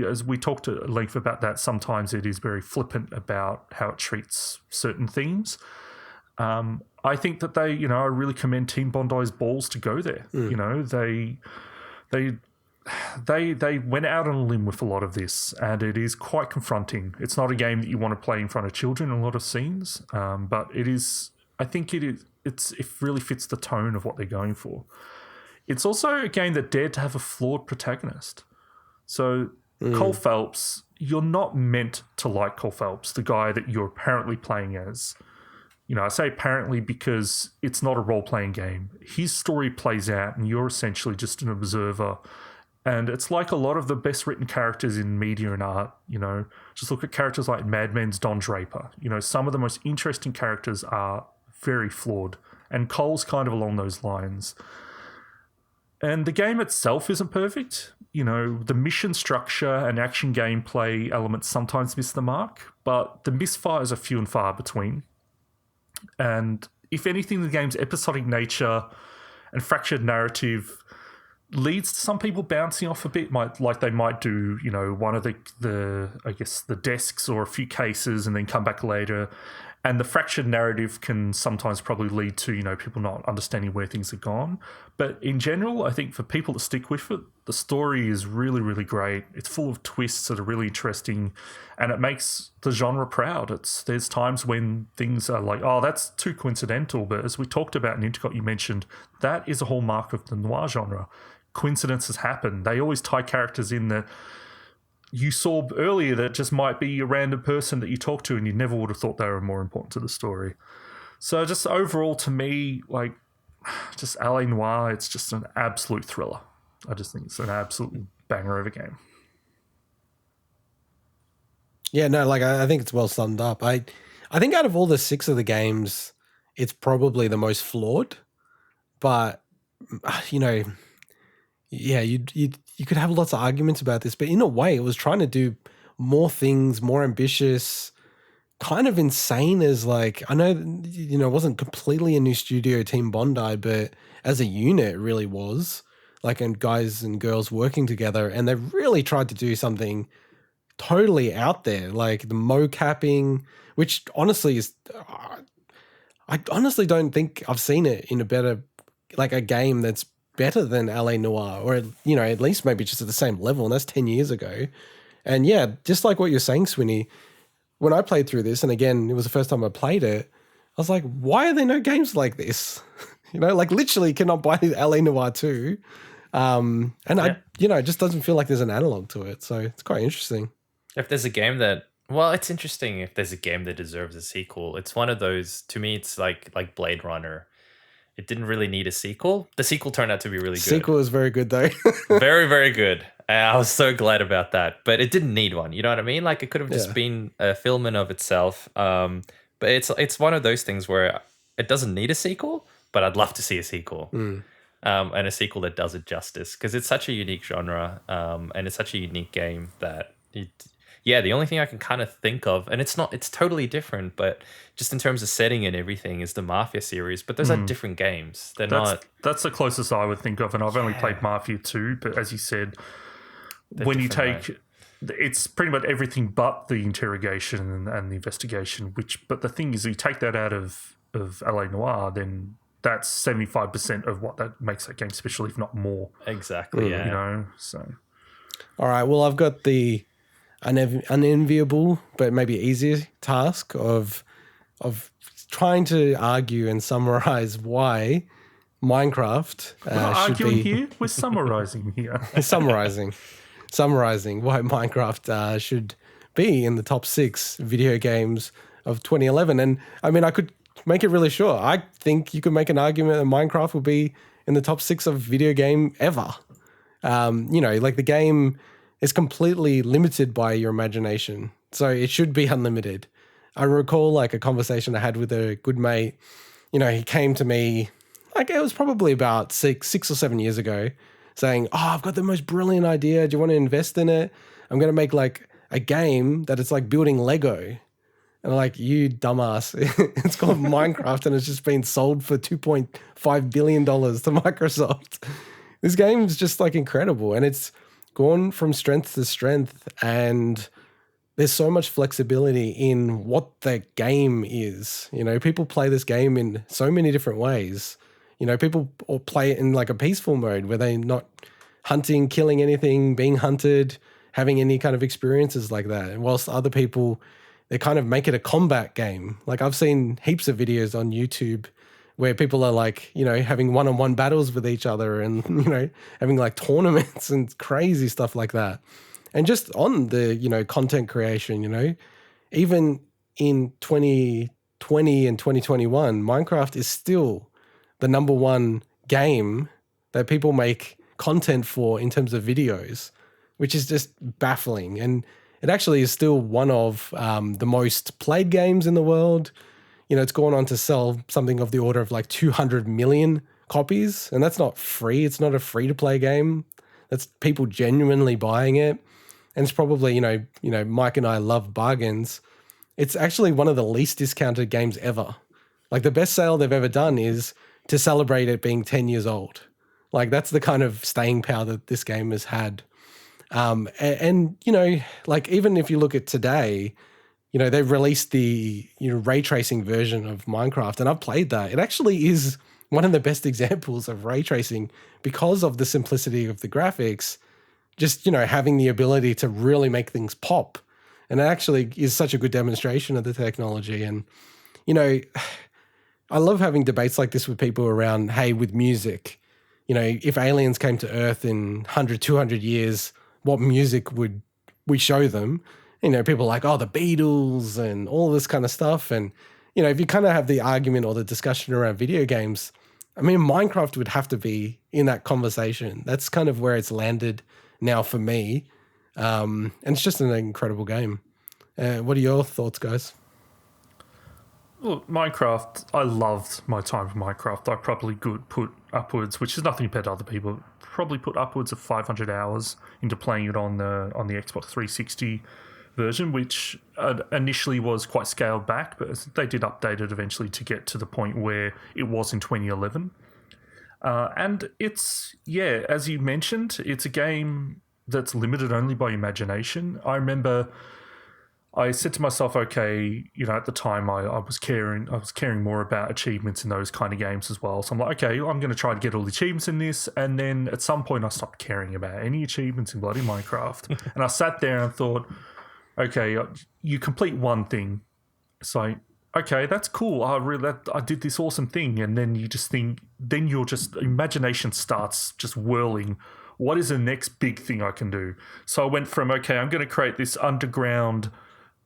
as we talked at length about that, sometimes it is very flippant about how it treats certain themes. I think that they, I really commend Team Bondi's balls to go there. They went out on a limb with a lot of this, and it is quite confronting. It's not a game that you want to play in front of children in a lot of scenes, but it is. I think it really fits the tone of what they're going for. It's also a game that dared to have a flawed protagonist. So Cole Phelps, you're not meant to like Cole Phelps, the guy that you're apparently playing as. I say apparently because it's not a role-playing game. His story plays out, and you're essentially just an observer. And it's like a lot of the best-written characters in media and art. Just look at characters like Mad Men's Don Draper. Some of the most interesting characters are very flawed, and Cole's kind of along those lines. And the game itself isn't perfect. The mission structure and action gameplay elements sometimes miss the mark, but the misfires are few and far between. And if anything, the game's episodic nature and fractured narrative leads to some people bouncing off a bit, like they might do, one of the desks or a few cases and then come back later. And the fractured narrative can sometimes probably lead to, people not understanding where things have gone. But in general, I think for people that stick with it, the story is really, really great. It's full of twists that are really interesting, and it makes the genre proud. There's times when things are like, oh, that's too coincidental. But as we talked about in integot, you mentioned, that is a hallmark of the noir genre. Coincidences happen. They always tie characters in that you saw earlier that just might be a random person that you talk to and you never would have thought they were more important to the story. So just overall, to me, just LA Noire, it's just an absolute thriller. I just think it's an absolute banger of a game. Yeah, no, I think it's well summed up. I think out of all the 6 of the games, it's probably the most flawed. But, yeah, you could have lots of arguments about this, but in a way it was trying to do more things, more ambitious, kind of insane as I know, it wasn't completely a new studio, Team Bondi, but as a unit it really was, and guys and girls working together, and they really tried to do something totally out there, like the mo-capping, which honestly is, I honestly don't think I've seen it in a better, a game that's better than LA Noire, or at least maybe just at the same level, and that's 10 years ago. And yeah, just like what you're saying, Swinny, when I played through this, and again, it was the first time I played it, I was like, why are there no games like this? Literally cannot buy LA Noire 2. And yeah. It just doesn't feel like there's an analog to it. So it's quite interesting. If there's a game that, it's interesting if there's a game that deserves a sequel. It's one of those, to me, it's like Blade Runner. It didn't really need a sequel. The sequel turned out to be really good. Sequel is very good, though. Very, very good. I was so glad about that. But it didn't need one. You know what I mean? It could have just been a film in of itself. But it's one of those things where it doesn't need a sequel, but I'd love to see a sequel. And a sequel that does it justice. Because it's such a unique genre, and it's such a unique game that the only thing I can kind of think of, and it's totally different, but just in terms of setting and everything, is the Mafia series. But those are different games. That's the closest I would think of, and I've only played Mafia 2, but as you said, when you take... It's pretty much everything but the interrogation and the investigation, but the thing is, you take that out of LA Noire, then that's 75% of what that makes that game special, if not more. Exactly. Yeah. You know, so All right. Well, I've got the unenviable but maybe easier task of trying to argue and summarize why Minecraft we're not should arguing be here. We're summarizing here. summarizing why Minecraft should be in the top 6 video games of 2011. And I mean, I could make it really short. I think you could make an argument that Minecraft will be in the top 6 of video game ever. You know, like the game is completely limited by your imagination. So it should be unlimited. I recall like a conversation I had with a good mate. You know, he came to me, like it was probably about six or 7 years ago, saying, "Oh, I've got the most brilliant idea. Do you want to invest in it? I'm going to make like a game that it's like building Lego." And I'm like, "You dumbass. It's called Minecraft and it's just been sold for $2.5 billion to Microsoft." This game is just like incredible and it's gone from strength to strength, and there's so much flexibility in what the game is. You know, people play this game in so many different ways. You know, people play it in like a peaceful mode where they're not hunting, killing anything, being hunted, having any kind of experiences like that. And whilst other people, they kind of make it a combat game. Like I've seen heaps of videos on YouTube where people are like, you know, having one-on-one battles with each other and, you know, having like tournaments and crazy stuff like that. And just on the, you know, content creation, you know, even in 2020 and 2021, Minecraft is still the number one game that people make content for in terms of videos, which is just baffling. And it actually is still one of the most played games in the world. You know, it's gone on to sell something of the order of like 200 million copies. And that's not free. It's not a free-to-play game. That's people genuinely buying it. And it's probably, you know, Mike and I love bargains. It's actually one of the least discounted games ever. Like the best sale they've ever done is to celebrate it being 10 years old. Like that's the kind of staying power that this game has had. And you know, like even if you look at today, you know, they've released the, you know, ray tracing version of Minecraft, and I've played that. It actually is one of the best examples of ray tracing because of the simplicity of the graphics, just, you know, having the ability to really make things pop. And it actually is such a good demonstration of the technology. And, you know, I love having debates like this with people around, hey, with music, you know, if aliens came to Earth in 100, 200 years, what music would we show them? You know, people are like, oh, the Beatles and all this kind of stuff. And, you know, if you kind of have the argument or the discussion around video games, I mean, Minecraft would have to be in that conversation. That's kind of where it's landed now for me. And it's just an incredible game. What are your thoughts, guys? Well, Minecraft, I loved my time for Minecraft. I probably could put upwards, which is nothing compared to other people, probably put upwards of 500 hours into playing it on the Xbox 360 version, which initially was quite scaled back, but they did update it eventually to get to the point where it was in 2011. And it's, yeah, as you mentioned, it's a game that's limited only by imagination. I remember I said to myself, okay, you know, at the time I was caring more about achievements in those kind of games as well. So I'm like, okay, I'm going to try to get all the achievements in this. And then at some point I stopped caring about any achievements in bloody Minecraft. And I sat there and thought, okay, you complete one thing. It's like, okay, that's cool. I did this awesome thing. And then you just think, then your just imagination starts just whirling. What is the next big thing I can do? So I went from, okay, I'm going to create this underground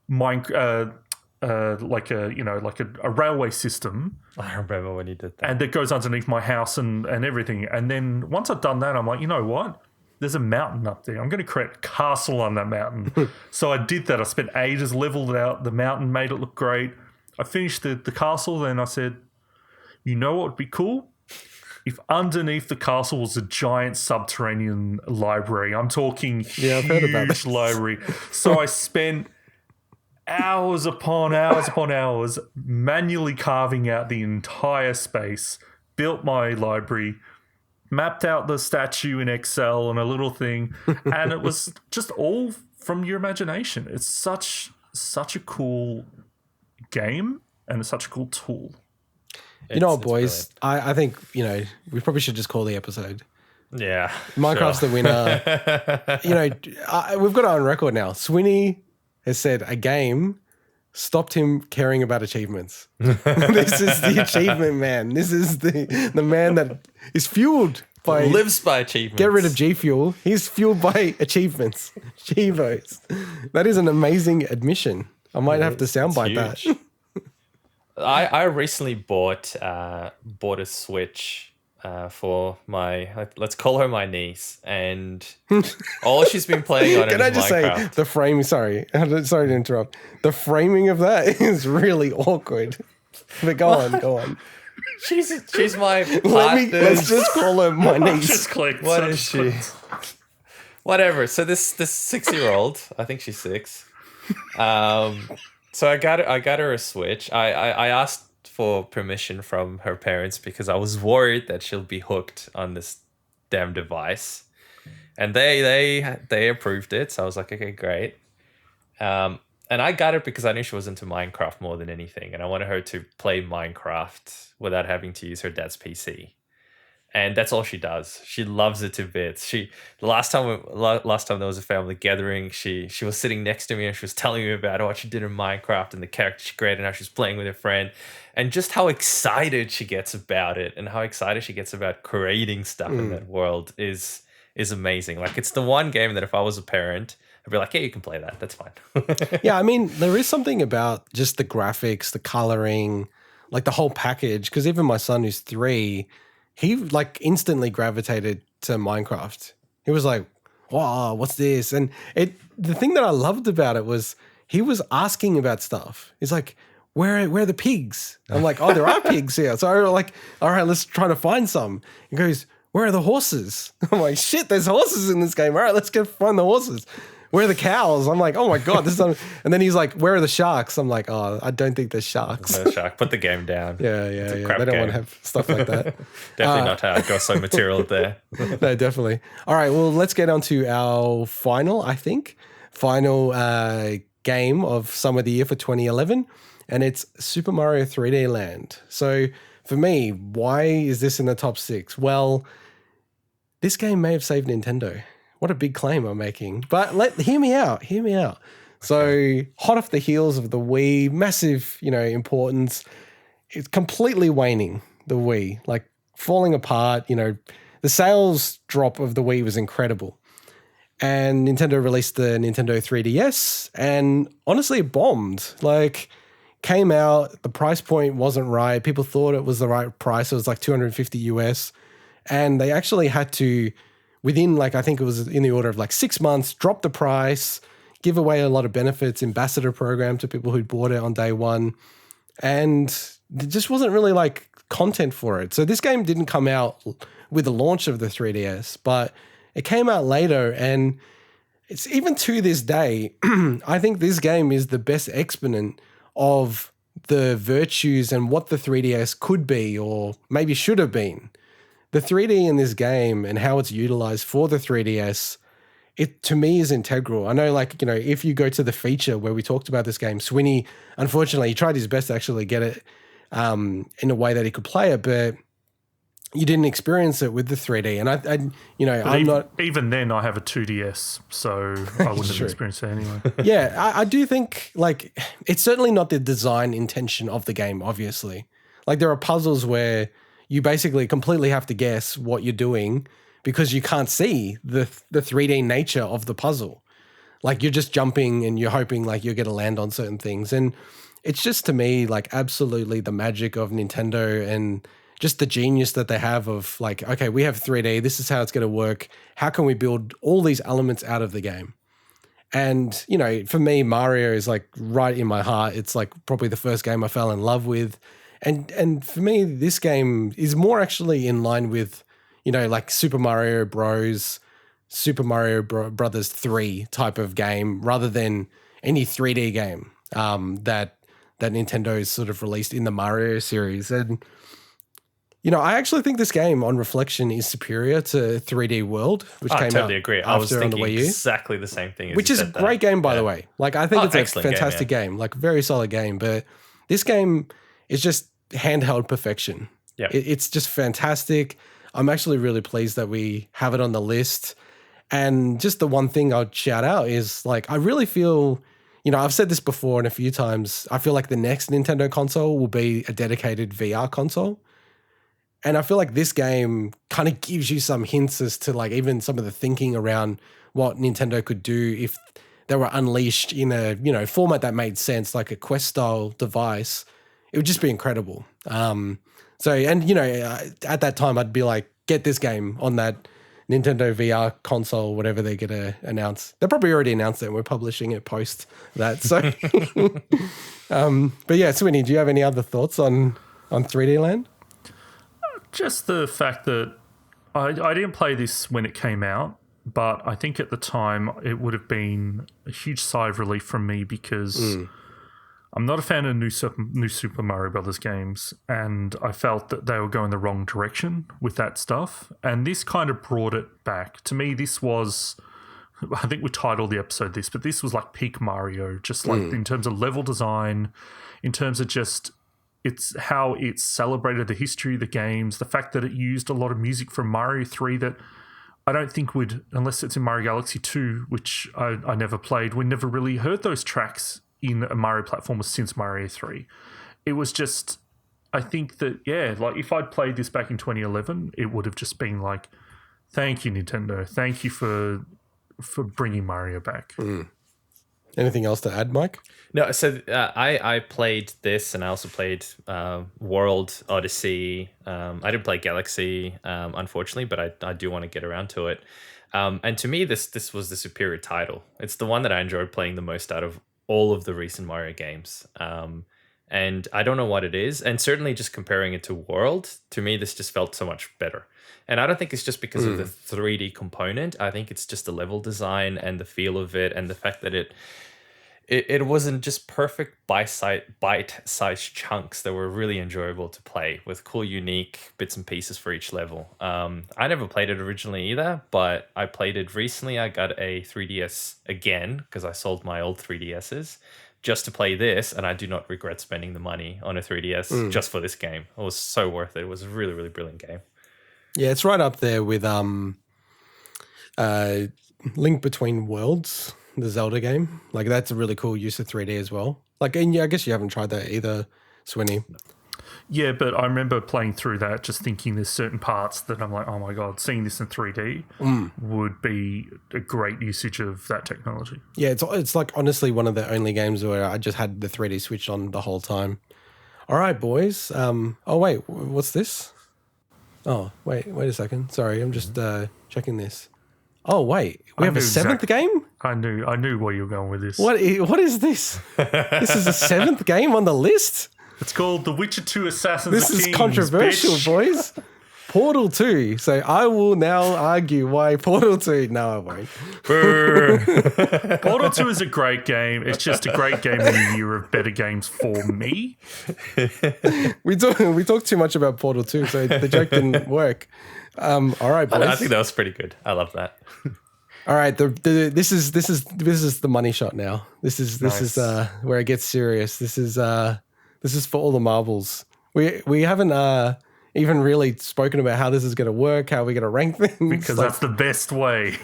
like a railway system. I remember when you did that. And that goes underneath my house and everything. And then once I've done that, I'm like, you know what? There's a mountain up there. I'm going to create a castle on that mountain. So I did that. I spent ages, leveled out the mountain, made it look great. I finished the castle. Then I said, you know what would be cool? If underneath the castle was a giant subterranean library. I'm talking I've heard about huge library. So I spent hours upon hours manually carving out the entire space, built my library, mapped out the statue in Excel and a little thing, and it was just all from your imagination. It's such a cool game, and it's such a cool tool. You know what, boys? I think, we probably should just call the episode. Yeah. Minecraft's the winner. We've got it on record now. Swinny has said a game stopped him caring about achievements. This is the achievement man. This is the man that is fueled by... Lives by achievements. Get rid of G Fuel. He's fueled by achievements. Chivos. That is an amazing admission. I might have to soundbite that. I recently bought a Switch for my, let's call her my niece, and all she's been playing on Can I just Minecraft. say the frame? Sorry to interrupt. The framing of that is really awkward. But go on. She's my partner. Let's just call her my niece. Just click. What is she? Whatever. So this 6-year-old, I think she's 6. So I got her a Switch. I asked for permission from her parents because I was worried that she'll be hooked on this damn device, and they approved it. So I was like, okay, great. And I got it because I knew she was into Minecraft more than anything, and I wanted her to play Minecraft without having to use her dad's PC. And that's all she does. She loves it to bits. The last time there was a family gathering, she was sitting next to me and she was telling me about what she did in Minecraft and the character she created and how she's playing with her friend, and just how excited she gets about it and how excited she gets about creating stuff in that world is amazing. Like, it's the one game that if I was a parent, I'd be like, yeah, you can play that. That's fine. Yeah, I mean, there is something about just the graphics, the coloring, like the whole package. Because even my son, who's 3, he like instantly gravitated to Minecraft. He was like, wow, what's this? And the thing that I loved about it was he was asking about stuff. He's like, where are the pigs? I'm like, oh, there are pigs here. So I'm like, all right, let's try to find some. He goes, where are the horses? I'm like, shit, there's horses in this game. All right, let's go find the horses. Where are the cows? I'm like, oh my God, this is... And then he's like, where are the sharks? I'm like, oh, I don't think there's sharks. There's no shark. Put the game down. Yeah. They don't want to have stuff like that. Definitely not how GOSOY material there. No, definitely. All right, well, let's get on to our final game of Summer of the Year for 2011, and it's Super Mario 3D Land. So for me, why is this in the top 6? Well, this game may have saved Nintendo. What a big claim I'm making. But hear me out. So hot off the heels of the Wii, massive, importance. It's completely waning, the Wii, like falling apart. The sales drop of the Wii was incredible. And Nintendo released the Nintendo 3DS, and honestly, it bombed. Like, came out, the price point wasn't right. People thought it was the right price. It was like $250 US. And they actually had to, within I think it was in the order of 6 months, drop the price, give away a lot of benefits, ambassador program to people who'd bought it on day one. And there just wasn't really content for it. So this game didn't come out with the launch of the 3DS, but it came out later, and it's even to this day, I think this game is the best exponent of the virtues and what the 3DS could be, or maybe should have been. The 3D in this game and how it's utilized for the 3DS, it to me is integral. I know, if you go to the feature where we talked about this game, Swinny, unfortunately, he tried his best to actually get it in a way that he could play it, but you didn't experience it with the 3D. And even then I have a 2DS, so I wouldn't have experienced it anyway. Yeah, I do think it's certainly not the design intention of the game, obviously. There are puzzles where you basically completely have to guess what you're doing because you can't see the 3D nature of the puzzle. You're just jumping and you're hoping you're going to land on certain things. And it's just, to me, absolutely the magic of Nintendo and just the genius that they have of okay, we have 3D. This is how it's going to work. How can we build all these elements out of the game? And, for me, Mario is right in my heart. It's probably the first game I fell in love with. And for me, this game is more actually in line with, Super Mario Bros, Super Mario Brothers 3 type of game, rather than any 3D game that Nintendo's sort of released in the Mario series. And, I actually think this game, on reflection, is superior to 3D World, which came totally out agree. after I was thinking on the Wii U. exactly the same thing. Which is a great game, by the way. I think it's a fantastic game. Very solid game. But this game is just handheld perfection. Yeah. It's just fantastic. I'm actually really pleased that we have it on the list. And just the one thing I'd shout out is like, I really feel, I've said this before and a few times, I feel like the next Nintendo console will be a dedicated VR console. And I feel like this game kind of gives you some hints as to like even some of the thinking around what Nintendo could do if they were unleashed in a, format that made sense, like a Quest style device. It would just be incredible. At that time I'd be like, get this game on that Nintendo VR console, whatever they're going to announce. They probably already announced it and we're publishing it post that. So, but yeah, Swinny, do you have any other thoughts on 3D Land? Just the fact that I didn't play this when it came out, but I think at the time it would have been a huge sigh of relief from me because I'm not a fan of new Super Mario Brothers games, and I felt that they were going the wrong direction with that stuff. And this kind of brought it back. To me, this was, I think we titled the episode this, but this was like peak Mario, just like in terms of level design, in terms of just it's how it celebrated the history of the games, the fact that it used a lot of music from Mario 3 that I don't think would, unless it's in Mario Galaxy 2, which I never played, we never really heard those tracks in a Mario platformer since Mario 3. It was just, I think that, like if I'd played this back in 2011, it would have just been like, thank you, Nintendo. Thank you for bringing Mario back. Anything else to add, Mike? No, so I played this, and I also played World, Odyssey. I didn't play Galaxy, unfortunately, but I do want to get around to it. And to me, this was the superior title. It's the one that I enjoyed playing the most out of all of the recent Mario games. And I don't know what it is. And certainly just comparing it to World, to me, this just felt so much better. And I don't think it's just because of the 3D component. I think it's just the level design and the feel of it and the fact that it wasn't just perfect bite-sized chunks that were really enjoyable to play with cool, unique bits and pieces for each level. I never played it originally either, but I played it recently. I got a 3DS again because I sold my old 3DSs just to play this, and I do not regret spending the money on a 3DS just for this game. It was so worth it. It was a really, really brilliant game. Yeah, it's right up there with Link Between Worlds, the Zelda game. Like that's a really cool use of 3D as well. Like, and I guess you haven't tried that either, Swinny. Yeah, but I remember playing through that, just thinking there's certain parts that I'm like, oh my God, seeing this in 3D would be a great usage of that technology. Yeah, it's like honestly one of the only games where I just had the 3D switch on the whole time. All right, boys. Oh wait, what's this? Oh wait a second. Sorry, I'm just checking this. Oh wait, we have a seventh game. I knew where you were going with this. What is this? This is the seventh game on the list. It's called The Witcher 2 Assassins This of is Kings, controversial, bitch. boys. Portal 2. So I will now argue why Portal 2. No, I won't. Portal 2 is a great game. It's just a great game in a year of better games for me. We talked too much about Portal 2, so the joke didn't work. All right, boys. I think that was pretty good. I love that. All right, this is the money shot now. This is where it gets serious. This is for all the marbles. We haven't even really spoken about how this is going to work, how we're going to rank things. Because that's the best way.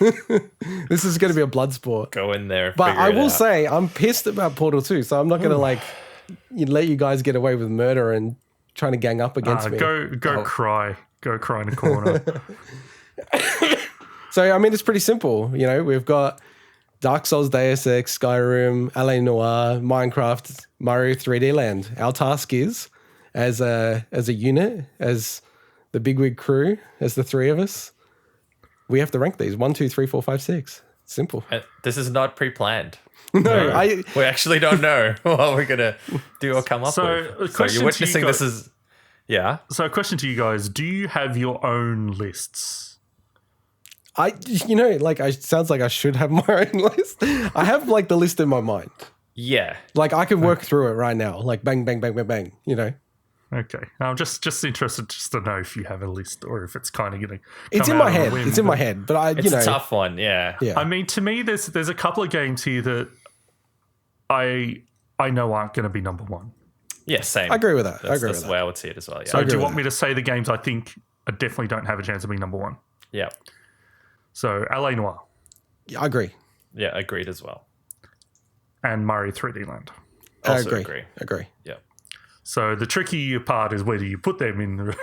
This is going to be a blood sport. Go in there. But I will say I'm pissed about Portal 2, so I'm not going to let you guys get away with murder and trying to gang up against me. Go cry. Go cry in a corner. So, I mean, it's pretty simple. You know, we've got Dark Souls, Deus Ex, Skyrim, LA Noire, Minecraft, Mario 3D Land. Our task is, as a unit, as the Bigwig crew, as the three of us, we have to rank these 1, 2, 3, 4, 5, 6. Simple. This is not pre-planned. No, we actually don't know what we're gonna do or come up with. So you're witnessing this is, yeah. So, a question to you guys: do you have your own lists? Sounds like I should have my own list. I have the list in my mind. Yeah. Like I can work through it right now. Like bang, bang, bang, bang, bang. You know. Okay. I'm just interested just to know if you have a list or if it's kind of going to. It's in my head. It's in my head, but it's a tough one. Yeah. I mean, to me, there's a couple of games here that I know aren't going to be number one. Yeah, same. I agree with that. That's the way I would see it as well. Yeah. So do you want me to say the games I think I definitely don't have a chance of being number one? Yeah. So LA Noire Yeah, I agree. Yeah, agreed as well. and Mario 3D Land. Also agree. Yeah. So the tricky part is where do you put them in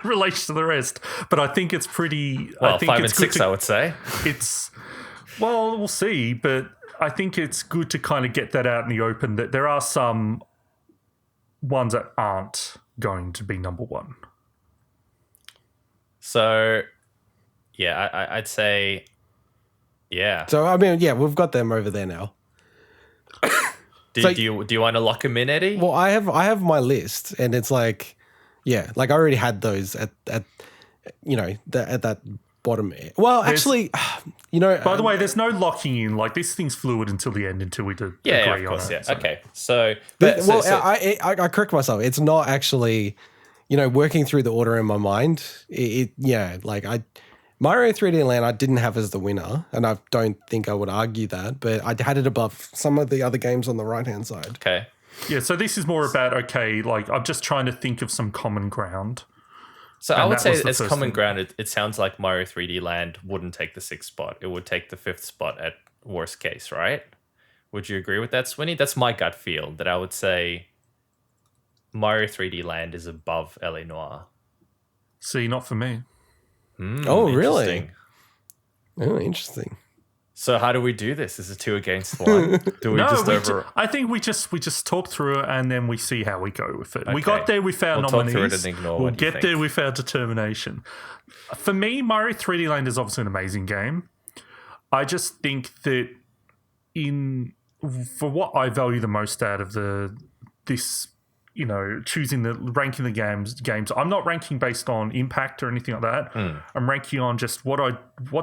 relation to the rest. But I think it's pretty. Well, I think 5 it's and 6, I would say. It's well, we'll see. But I think it's good to kind of get that out in the open that there are some ones that aren't going to be number one. So, yeah, I'd say, yeah. So I mean, yeah, we've got them over there now. Do you want to lock them in, Eddie? Well, I have my list, and it's like, yeah, like I already had those at you know at that bottom. Well, actually, you know. By the way, there's no locking in. Like this thing's fluid until the end, until we agree of course, on it. yeah. So. Okay, so I correct myself. It's not actually, you know, working through the order in my mind. Mario 3D Land I didn't have as the winner, and I don't think I would argue that, but I had it above some of the other games on the right-hand side. Okay. Yeah, so this is more about, like I'm just trying to think of some common ground. So I would say as as common ground, it sounds like Mario 3D Land wouldn't take the 6th spot. It would take the 5th spot at worst case, right? Would you agree with that, Swinny? That's my gut feel, that I would say Mario 3D Land is above LA Noire. See, not for me. Oh, really? Interesting. Oh, interesting. So how do we do this? Is it 2 against 1? Do we I think we just talk through it and then we see how we go with it. Okay. We got there with our We'll nominees. talk through it and ignore we'll what you get think. there with our determination. For me, Mario 3D Land is obviously an amazing game. I just think that for what I value the most out of this, you know, ranking the games. I'm not ranking based on impact or anything like that. I'm ranking on just what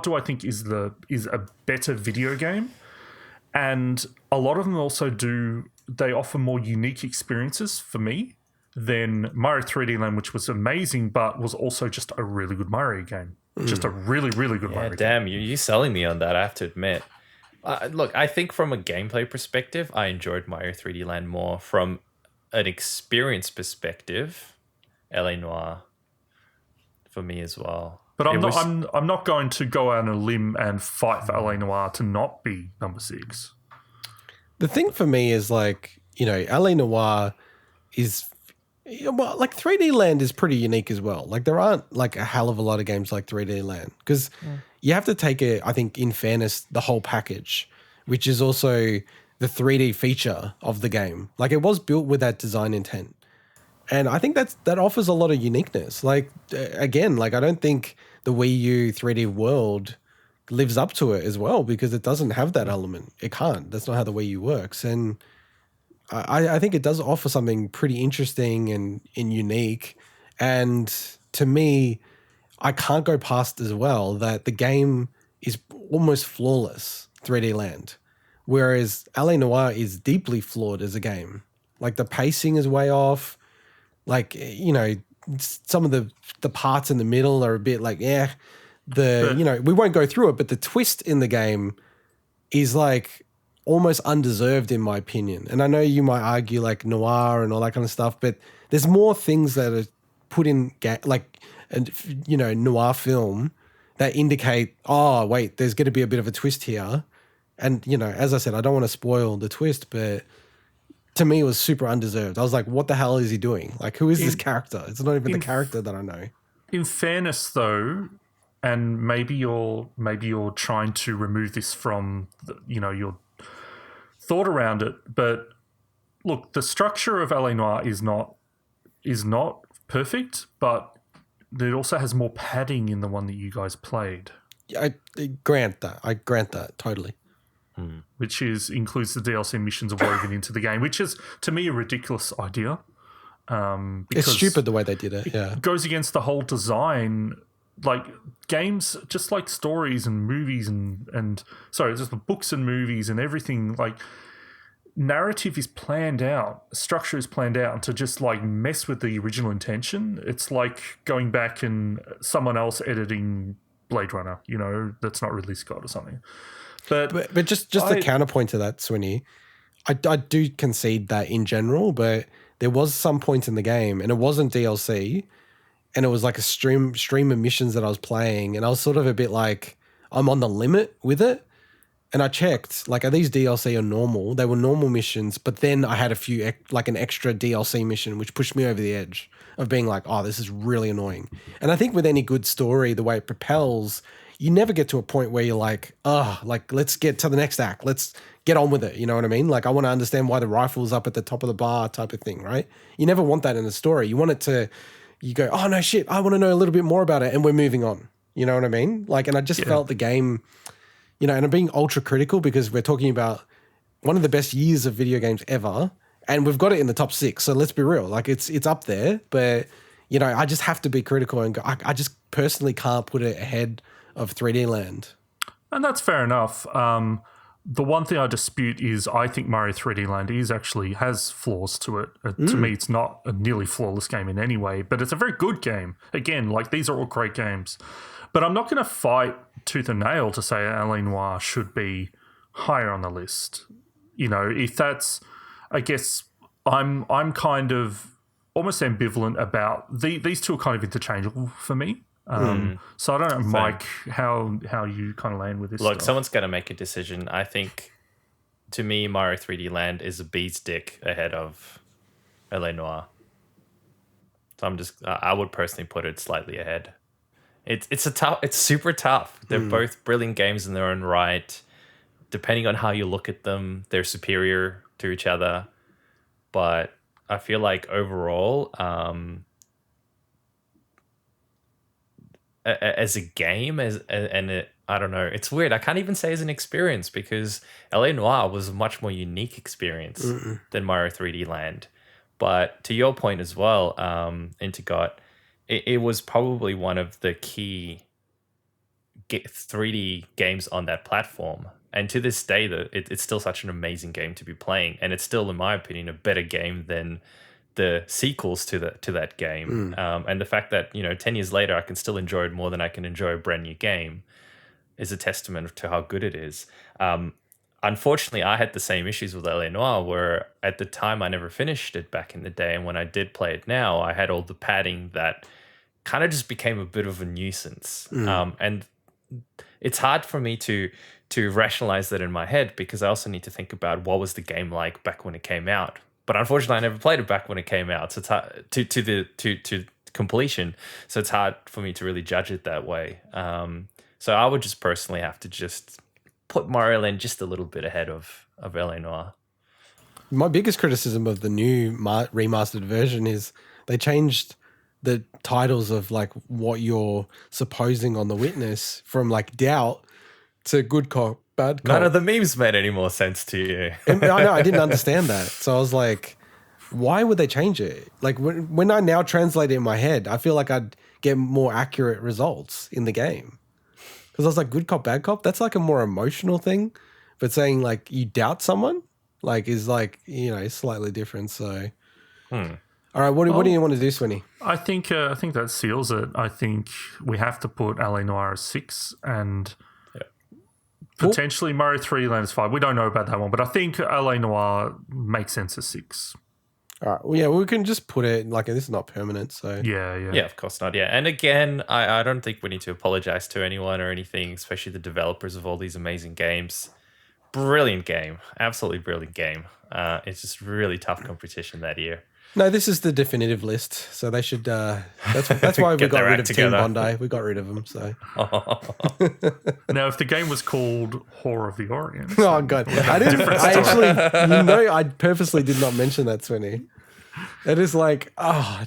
do I think is a better video game, and a lot of them also they offer more unique experiences for me than Mario 3D Land, which was amazing, but was also just a really good Mario game. Just a really, really good Mario game. Damn, you're selling me on that, I have to admit. Look, I think from a gameplay perspective, I enjoyed Mario 3D Land more. From an experience perspective, LA Noire for me as well. But I'm not going to go out on a limb and fight for LA Noire to not be number 6. The thing for me is like, you know, LA Noire is, well, like 3D Land is pretty unique as well. Like there aren't like a hell of a lot of games like 3D Land because you have to take it, I think, in fairness, the whole package, which is also the 3D feature of the game. Like it was built with that design intent. And I think that offers a lot of uniqueness. Like, again, like I don't think the Wii U 3D world lives up to it as well because it doesn't have that element. It can't. That's not how the Wii U works. And I think it does offer something pretty interesting and unique. And to me, I can't go past as well that the game is almost flawless, 3D Land. Whereas LA Noire is deeply flawed as a game. Like the pacing is way off. Like, you know, some of the parts in the middle are a bit like, you know, we won't go through it, but the twist in the game is like almost undeserved in my opinion. And I know you might argue like noir and all that kind of stuff, but there's more things that are put in noir film that indicate, oh, wait, there's going to be a bit of a twist here. And, you know, as I said, I don't want to spoil the twist, but to me, it was super undeserved. I was like, what the hell is he doing? Like, who is this character? It's not even the character that I know. In fairness, though, and maybe you're trying to remove this from, your thought around it, but look, the structure of LA Noire is not perfect, but it also has more padding in the one that you guys played. I grant that totally. Which includes the DLC missions woven into the game, which is, to me, a ridiculous idea. It's stupid the way they did it, yeah. It goes against the whole design. Like, games, just like stories and movies just the books and movies and everything, like, narrative is planned out, structure is planned out, and to just, like, mess with the original intention, it's like going back and someone else editing Blade Runner, you know, that's not Ridley Scott or something. But just the counterpoint to that, Swinny, I do concede that in general, but there was some points in the game, and it wasn't DLC, and it was like a stream of missions that I was playing, and I was sort of a bit like, I'm on the limit with it. And I checked, like, are these DLC or normal? They were normal missions, but then I had a few, like an extra DLC mission, which pushed me over the edge of being like, oh, this is really annoying. And I think with any good story, the way it propels, you never get to a point where you're like, oh, like, let's get to the next act. Let's get on with it. You know what I mean? Like, I want to understand why the rifle's up at the top of the bar type of thing, right? You never want that in a story. You want it to, you go, oh, no, shit, I want to know a little bit more about it, and we're moving on. You know what I mean? Like, and I just felt the game... You know, and I'm being ultra critical because we're talking about one of the best years of video games ever, and we've got it in the top 6. So let's be real, like it's up there. But you know, I just have to be critical, and I just personally can't put it ahead of 3D Land. And that's fair enough. The one thing I dispute is I think Mario 3D Land has flaws to it. To me, it's not a nearly flawless game in any way, but it's a very good game. Again, like these are all great games. But I'm not going to fight tooth and nail to say LA Noire should be higher on the list. You know, if that's, I guess I'm kind of almost ambivalent about these two are kind of interchangeable for me. So I don't know, Mike, how you kind of land with this. Look, someone's got to make a decision. I think, to me, Mario 3D Land is a bee's dick ahead of LA Noire. So I would personally put it slightly ahead. It's super tough. They're both brilliant games in their own right. Depending on how you look at them, they're superior to each other. But I feel like overall, as a game, I don't know, it's weird. I can't even say as an experience because LA Noire was a much more unique experience than Mario 3D Land. But to your point as well, integot, it was probably one of the key 3D games on that platform. And to this day, it's still such an amazing game to be playing. And it's still, in my opinion, a better game than the sequels to that game. And the fact that, 10 years later, I can still enjoy it more than I can enjoy a brand new game is a testament to how good it is. Unfortunately, I had the same issues with LA Noire where at the time I never finished it back in the day. And when I did play it now, I had all the padding that kind of just became a bit of a nuisance. And it's hard for me to rationalize that in my head because I also need to think about what was the game like back when it came out. But unfortunately, I never played it back when it came out. So it's hard to completion. So it's hard for me to really judge it that way. So I would just personally have to just put Mario Land just a little bit ahead of LA Noire. My biggest criticism of the new remastered version is they changed the titles of like what you're supposing on the witness from like doubt to good cop, bad cop. None of the memes made any more sense to you. And I know, I didn't understand that. So I was like, why would they change it? Like when I now translate it in my head, I feel like I'd get more accurate results in the game. Because I was like, good cop, bad cop, that's like a more emotional thing. But saying like you doubt someone like is like, slightly different. So all right, what do you want to do, Swinny? I think that seals it. I think we have to put LA Noire as 6 and potentially Mario 3D Land is 5. We don't know about that one, but I think LA Noire makes sense as 6. All right. Well, yeah, we can just put it like this is not permanent. So yeah, of course not. Yeah, and again, I don't think we need to apologize to anyone or anything, especially the developers of all these amazing games. Brilliant game, absolutely brilliant game. It's just really tough competition that year. No, this is the definitive list, so they should. That's why we got rid of Team Bondi. We got rid of them. So now, if the game was called Horror of the Orient, oh god, I purposely did not mention that, Swinny. It is like, so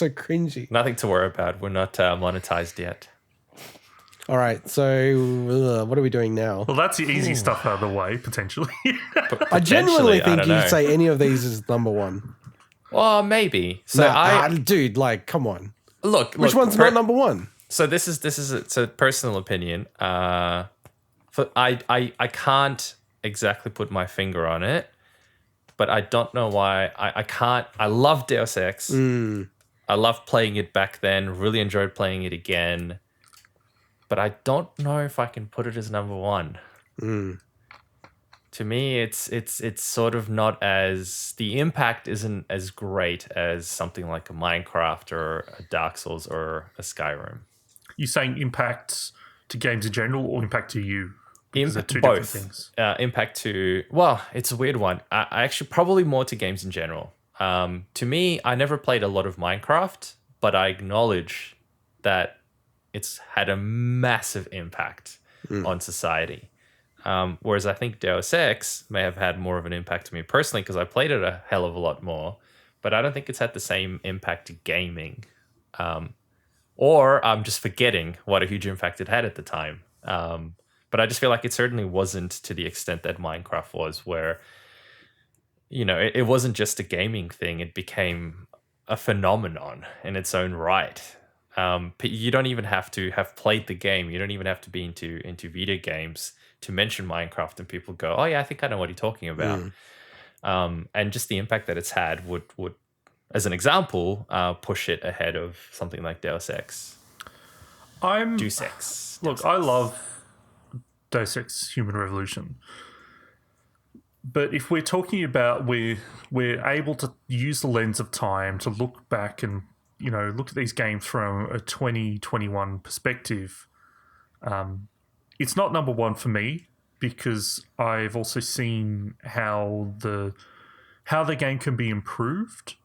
cringy. Nothing to worry about. We're not monetized yet. All right, so what are we doing now? Well, that's the easy stuff out of the way, potentially. I genuinely think you'd say any of these is number one. Well, maybe. So dude, like, come on. Look, which one's not number one? So this is a personal opinion. I can't exactly put my finger on it, but I don't know why I can't. I love Deus Ex. I loved playing it back then. Really enjoyed playing it again. But I don't know if I can put it as number one. To To me, it's sort of not as, the impact isn't as great as something like a Minecraft or a Dark Souls or a Skyrim. You saying impact to games in general or impact to you? Because they're two different Both. things. Impact to, well, it's a weird one. I actually probably more to games in general. To me, I never played a lot of Minecraft, but I acknowledge that it's had a massive impact on society. Whereas I think Deus Ex may have had more of an impact to me personally because I played it a hell of a lot more, but I don't think it's had the same impact to gaming. Or I'm just forgetting what a huge impact it had at the time. But I just feel like it certainly wasn't to the extent that Minecraft was, where, you know, it wasn't just a gaming thing. It became a phenomenon in its own right. You don't even have to have played the game. You don't even have to be into video games to mention Minecraft and people go, oh yeah, I think I know what you're talking about. And just the impact that it's had would as an example, push it ahead of something like Deus Ex. Deus Ex. Look, I love Deus Ex Human Revolution. But if we're talking about we're able to use the lens of time to look back and, you know, look at these games from a 2021 perspective, it's not number one for me because I've also seen how the game can be improved.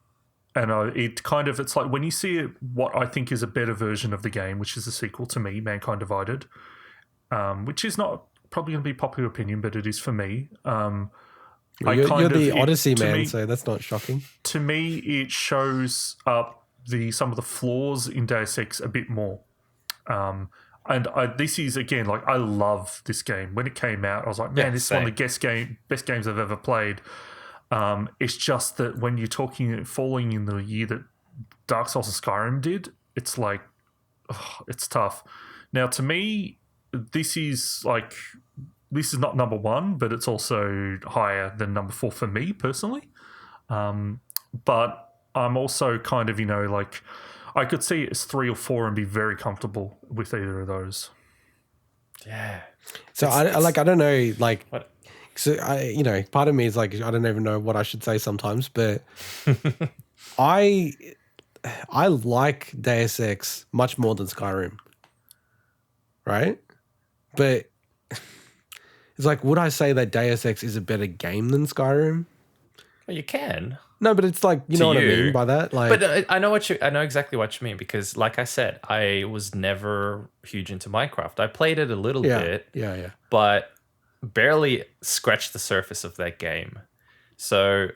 And it's like when you see it, what I think is a better version of the game, which is a sequel to me, Mankind Divided, which is not probably going to be popular opinion, but it is for me. You're the Odyssey man, so that's not shocking. To me, it shows up some of the flaws in Deus Ex a bit more. This is, again, like, I love this game. When it came out, I was like, man, this is one of the best games I've ever played. It's just that when you're falling in the year that Dark Souls and Skyrim did, it's like, it's tough. Now, to me, this is not number one, but it's also higher than number 4 for me personally. But I'm also kind of, like, I could see it as 3 or 4 and be very comfortable with either of those. Yeah. So I don't know, like, what? So part of me is like, I don't even know what I should say sometimes, but I like Deus Ex much more than Skyrim, right? But it's like, would I say that Deus Ex is a better game than Skyrim? Well, you can. No, but it's like, you know what I mean by that? Like, but I know exactly what you mean, because like I said, I was never huge into Minecraft. I played it a little bit. Yeah. But barely scratched the surface of that game. So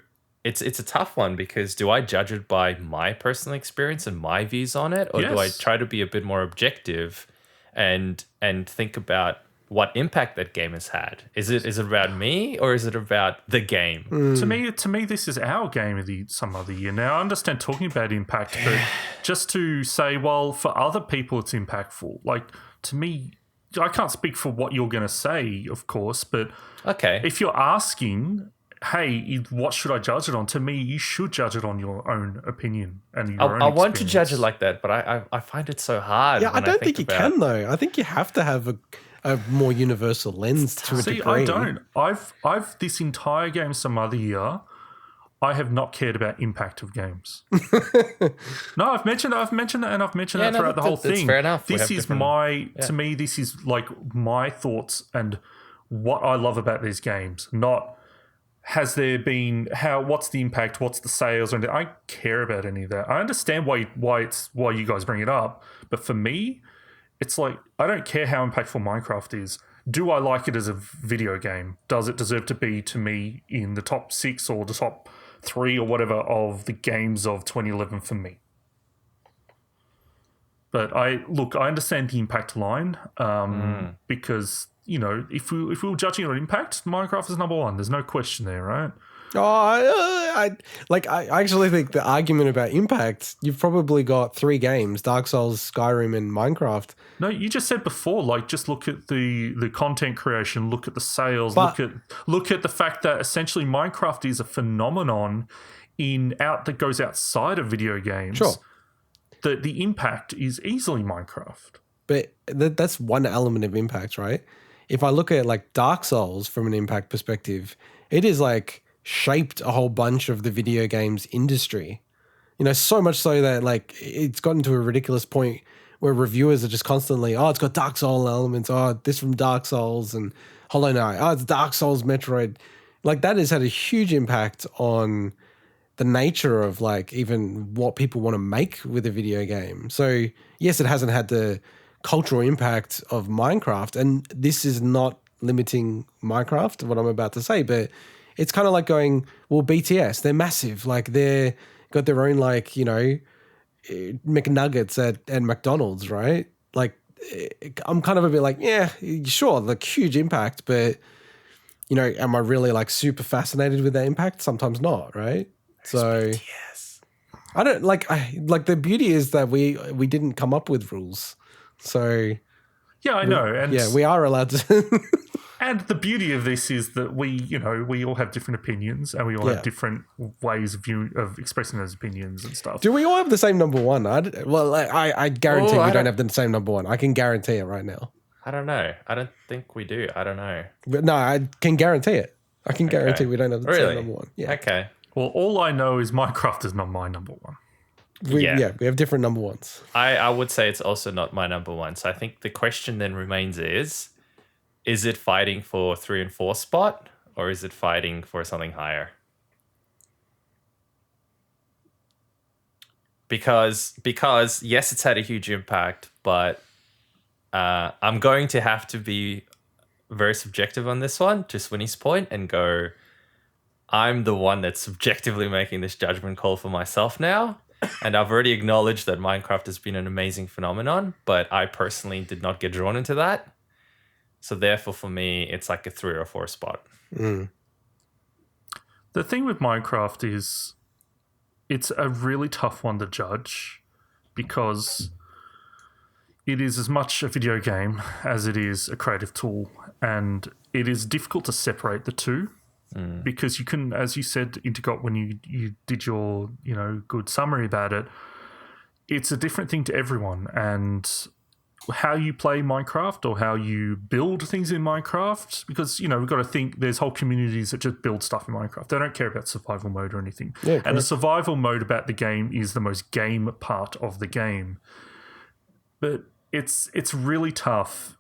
it's a tough one, because do I judge it by my personal experience and my views on it, or do I try to be a bit more objective and think about what impact that game has had? Is it about me, or is it about the game? To me, this is our game of some other year. Now, I understand talking about impact, but just to say, well, for other people, it's impactful. Like, to me, I can't speak for what you're going to say, of course, but if you're asking, hey, what should I judge it on? To me, you should judge it on your own opinion and your own experience. I want to judge it like that, but I find it so hard. Yeah, I don't think you can, though. I think you have to have a more universal lens to a degree. I don't. I've this entire game some other year, I have not cared about impact of games. No, I've mentioned that, and I've mentioned that throughout the whole thing. That's fair enough. This is to me, this is like my thoughts and what I love about these games. Not has there been what's the impact, what's the sales, or anything. I don't care about any of that. I understand why you guys bring it up, but for me, it's like, I don't care how impactful Minecraft is. Do I like it as a video game? Does it deserve to be, to me, in the top 6 or the top 3 or whatever of the games of 2011 for me? But I understand the impact line, because, if we were judging on impact, Minecraft is number 1. There's no question there, right? I actually think the argument about impact, you've probably got 3 games: Dark Souls, Skyrim, and Minecraft. No, you just said before, like, just look at the content creation, look at the sales, look at the fact that essentially Minecraft is a phenomenon that goes outside of video games. Sure. The impact is easily Minecraft. But that's one element of impact, right? if I look at like Dark Souls from an impact perspective, it is like shaped a whole bunch of the video games industry. You know, so much so that like it's gotten to a ridiculous point where reviewers are just constantly, oh, it's got Dark Souls elements. Oh, this from Dark Souls and Hollow Knight. Oh, it's Dark Souls Metroid. Like that has had a huge impact on the nature of like even what people want to make with a video game. So yes, it hasn't had the cultural impact of Minecraft, and this is not limiting Minecraft, what I'm about to say, but it's kind of like going, well, BTS, they're massive. Like they're got their own like, you know, McNuggets at McDonald's, right? Like I'm kind of a bit like, yeah, sure, like huge impact, but you know, am I really like super fascinated with that impact? Sometimes not, right? So BTS. I don't like the beauty is that we didn't come up with rules. So Yeah, I know. And yeah, we are allowed to. And the beauty of this is that we all have different opinions, and we all have different ways of expressing those opinions and stuff. Do we all have the same number one? I guarantee we don't have the same number one. I can guarantee it right now. I don't know. I don't think we do. I don't know. But no, I can guarantee it. I can guarantee we don't have the same number one. Yeah. Okay. Well, all I know is Minecraft is not my number one. We have different number ones. I would say it's also not my number one. So I think the question then remains is it fighting for 3 and 4 spot, or is it fighting for something higher? Because yes, it's had a huge impact, but I'm going to have to be very subjective on this one, to Swinny's point, and go, I'm the one that's subjectively making this judgment call for myself now. And I've already acknowledged that Minecraft has been an amazing phenomenon, but I personally did not get drawn into that. So therefore, for me, it's like a 3 or 4 spot. The thing with Minecraft is it's a really tough one to judge, because it is as much a video game as it is a creative tool, and it is difficult to separate the two. Because you can, as you said, integot, when you did your good summary about it, it's a different thing to everyone, and how you play Minecraft or how you build things in Minecraft, because we've got to think there's whole communities that just build stuff in Minecraft. They don't care about survival mode or anything. Yeah, and the survival mode about the game is the most game part of the game. But it's really tough.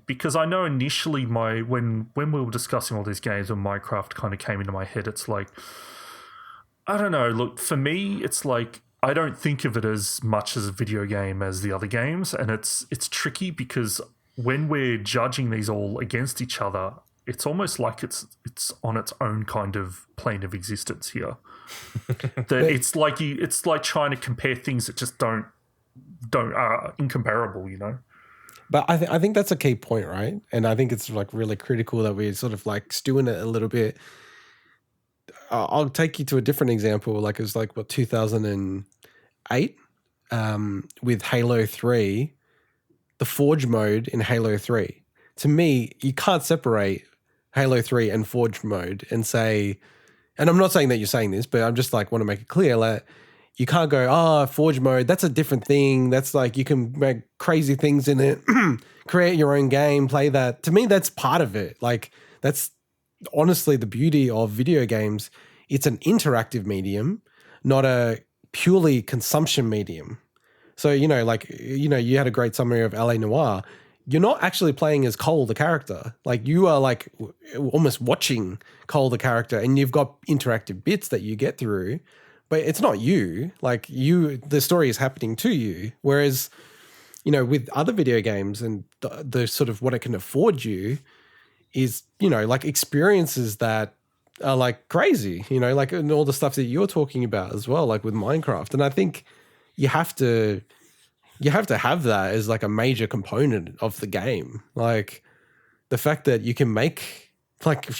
Because I know initially when we were discussing all these games, when Minecraft kind of came into my head, it's like, I don't know, look, for me, it's like, I don't think of it as much as a video game as the other games, and it's tricky because when we're judging these all against each other, it's almost like it's on its own kind of plane of existence here. That it's like trying to compare things that just don't are incomparable, But I think that's a key point, right? And I think it's like really critical that we're sort of like stewing it a little bit. I'll take you to a different example. Like it was like 2008 with Halo 3, the Forge mode in Halo 3. To me, you can't separate Halo 3 and Forge mode and say, and I'm not saying that you're saying this, but I'm just like want to make it clear that you can't go, Forge mode, that's a different thing. That's like you can make crazy things in it, create your own game, play that. To me, that's part of it. Like that's honestly the beauty of video games. It's an interactive medium, not a purely consumption medium. So, you had a great summary of LA Noire. You're not actually playing as Cole, the character. Like you are like almost watching Cole, the character, and you've got interactive bits that you get through. But it's not you. Like the story is happening to you. Whereas, with other video games and the sort of what it can afford you is, like experiences that are like crazy, like and all the stuff that you're talking about as well, like with Minecraft. And I think you have to have that as like a major component of the game. Like the fact that you can make like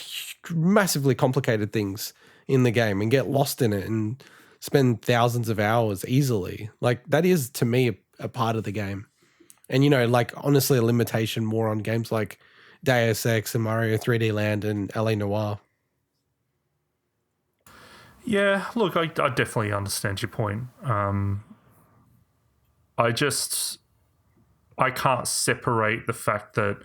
massively complicated things in the game and get lost in it and spend thousands of hours easily. Like that is to me a part of the game. And, like honestly a limitation more on games like Deus Ex and Mario 3D Land and LA Noire. Yeah, look, I definitely understand your point. I can't separate the fact that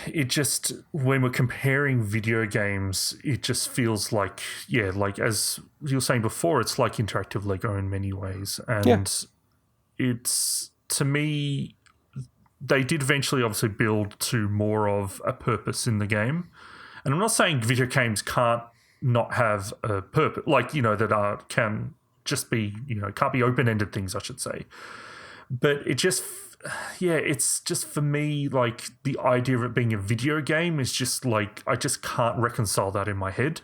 it just, when we're comparing video games, it just feels like, yeah, like as you were saying before, it's like interactive Lego in many ways. And it's, to me, they did eventually obviously build to more of a purpose in the game. And I'm not saying video games can't not have a purpose, like, you know, that can just be, you know, can't be open-ended things, I should say. But it just, yeah, it's just, for me, like, the idea of it being a video game is just like, I just can't reconcile that in my head.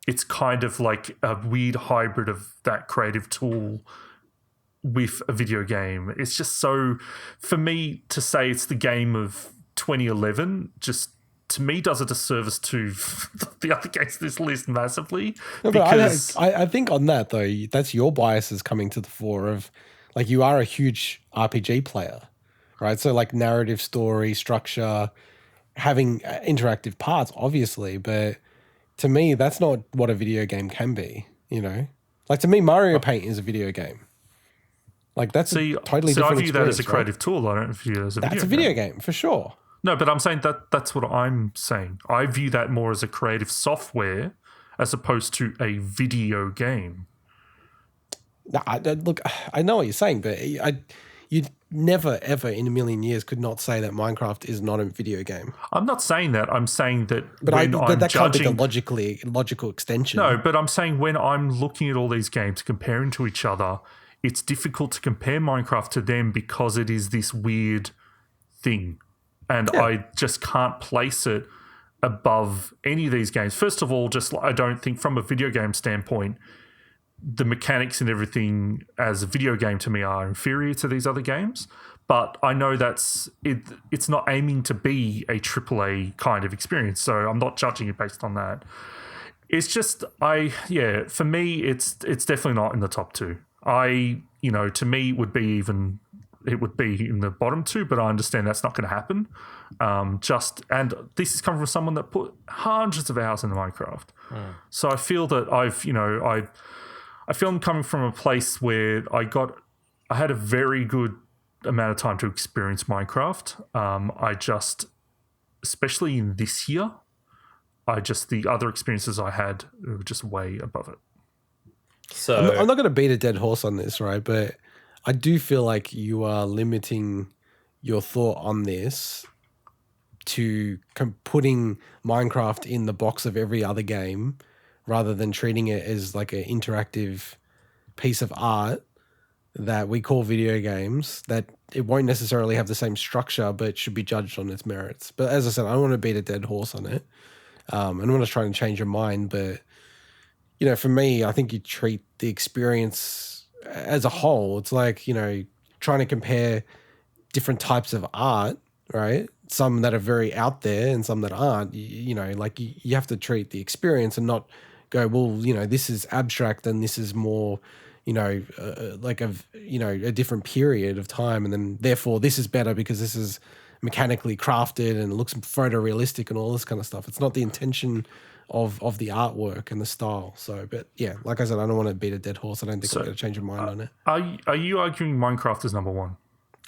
It's kind of like a weird hybrid of that creative tool with a video game. It's just so, for me to say it's the game of 2011, just, to me, does a disservice to the other games in this list massively. No, because I think on that, though, that's your biases coming to the fore of, like, you are a huge RPG player, right? So, like, narrative, story, structure, having interactive parts, obviously, but to me, that's not what a video game can be, you know? Like, to me, Mario Paint is a video game. Like, that's a totally different I view that as a experience, creative tool. I don't view it as a video game. That's a video game, for sure. No, but I'm saying that's what I'm saying. I view that more as a creative software as opposed to a video game. No, look, I know what you're saying, but you never, ever in a million years could not say that Minecraft is not a video game. I'm not saying that. I'm saying that but when I'm that judging, can't be the logical extension. No, but I'm saying when I'm looking at all these games, comparing to each other, it's difficult to compare Minecraft to them because it is this weird thing. And I just can't place it above any of these games. First of all, just I don't think from a video game standpoint, the mechanics and everything as a video game to me are inferior to these other games. But I know that's it. It's not aiming to be a AAA kind of experience, so I'm not judging it based on that. It's just for me, it's definitely not in the top two. To me, it would be in the bottom two, but I understand that's not going to happen. And this is coming from someone that put hundreds of hours into Minecraft. So I feel that I feel I'm coming from a place where I had a very good amount of time to experience Minecraft. Especially in this year, the other experiences I had were just way above it. So I'm not going to beat a dead horse on this, right? But I do feel like you are limiting your thought on this to putting Minecraft in the box of every other game rather than treating it as like an interactive piece of art that we call video games, that it won't necessarily have the same structure but should be judged on its merits. But as I said, I don't want to beat a dead horse on it. I'm not trying to change your mind, but you know, for me, I think you treat the experience as a whole. It's like, you know, trying to compare different types of art, right? Some that are very out there and some that aren't. You know, like you have to treat the experience and not go, well, you know, this is abstract and this is more, you know, a different period of time, and then therefore this is better because this is mechanically crafted and it looks photorealistic and all this kind of stuff. It's not the intention of the artwork and the style. So, but yeah, like I said, I don't want to beat a dead horse. I don't think I'm going to change your mind on it. Are you arguing Minecraft is number one?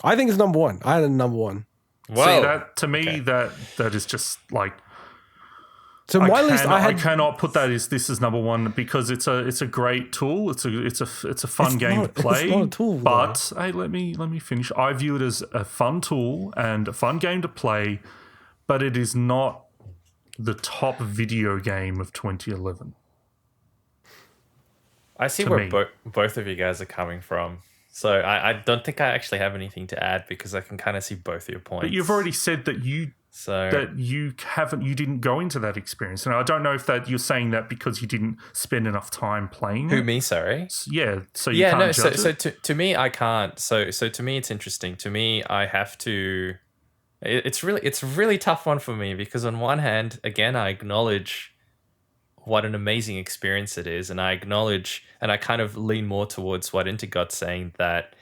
I think it's number one. I had a number one. Wow. See, that to me, that is just like. So my list, I cannot put that as this is number one because it's a great tool. It's a fun game to play. It's not a tool, but hey, let me finish. I view it as a fun tool and a fun game to play, but it is not the top video game of 2011. I see where both of you guys are coming from. So I don't think I actually have anything to add because I can kind of see both of your points. But you've already said that you didn't go into that experience. And I don't know if that you're saying that because you didn't spend enough time playing. Who, me, sorry? Yeah. So you can't judge it? So to me, I can't. So to me, it's interesting. To me, I have to. It's a really tough one for me because on one hand, again, I acknowledge what an amazing experience it is, and I acknowledge, and I kind of lean more towards what Integot's saying, that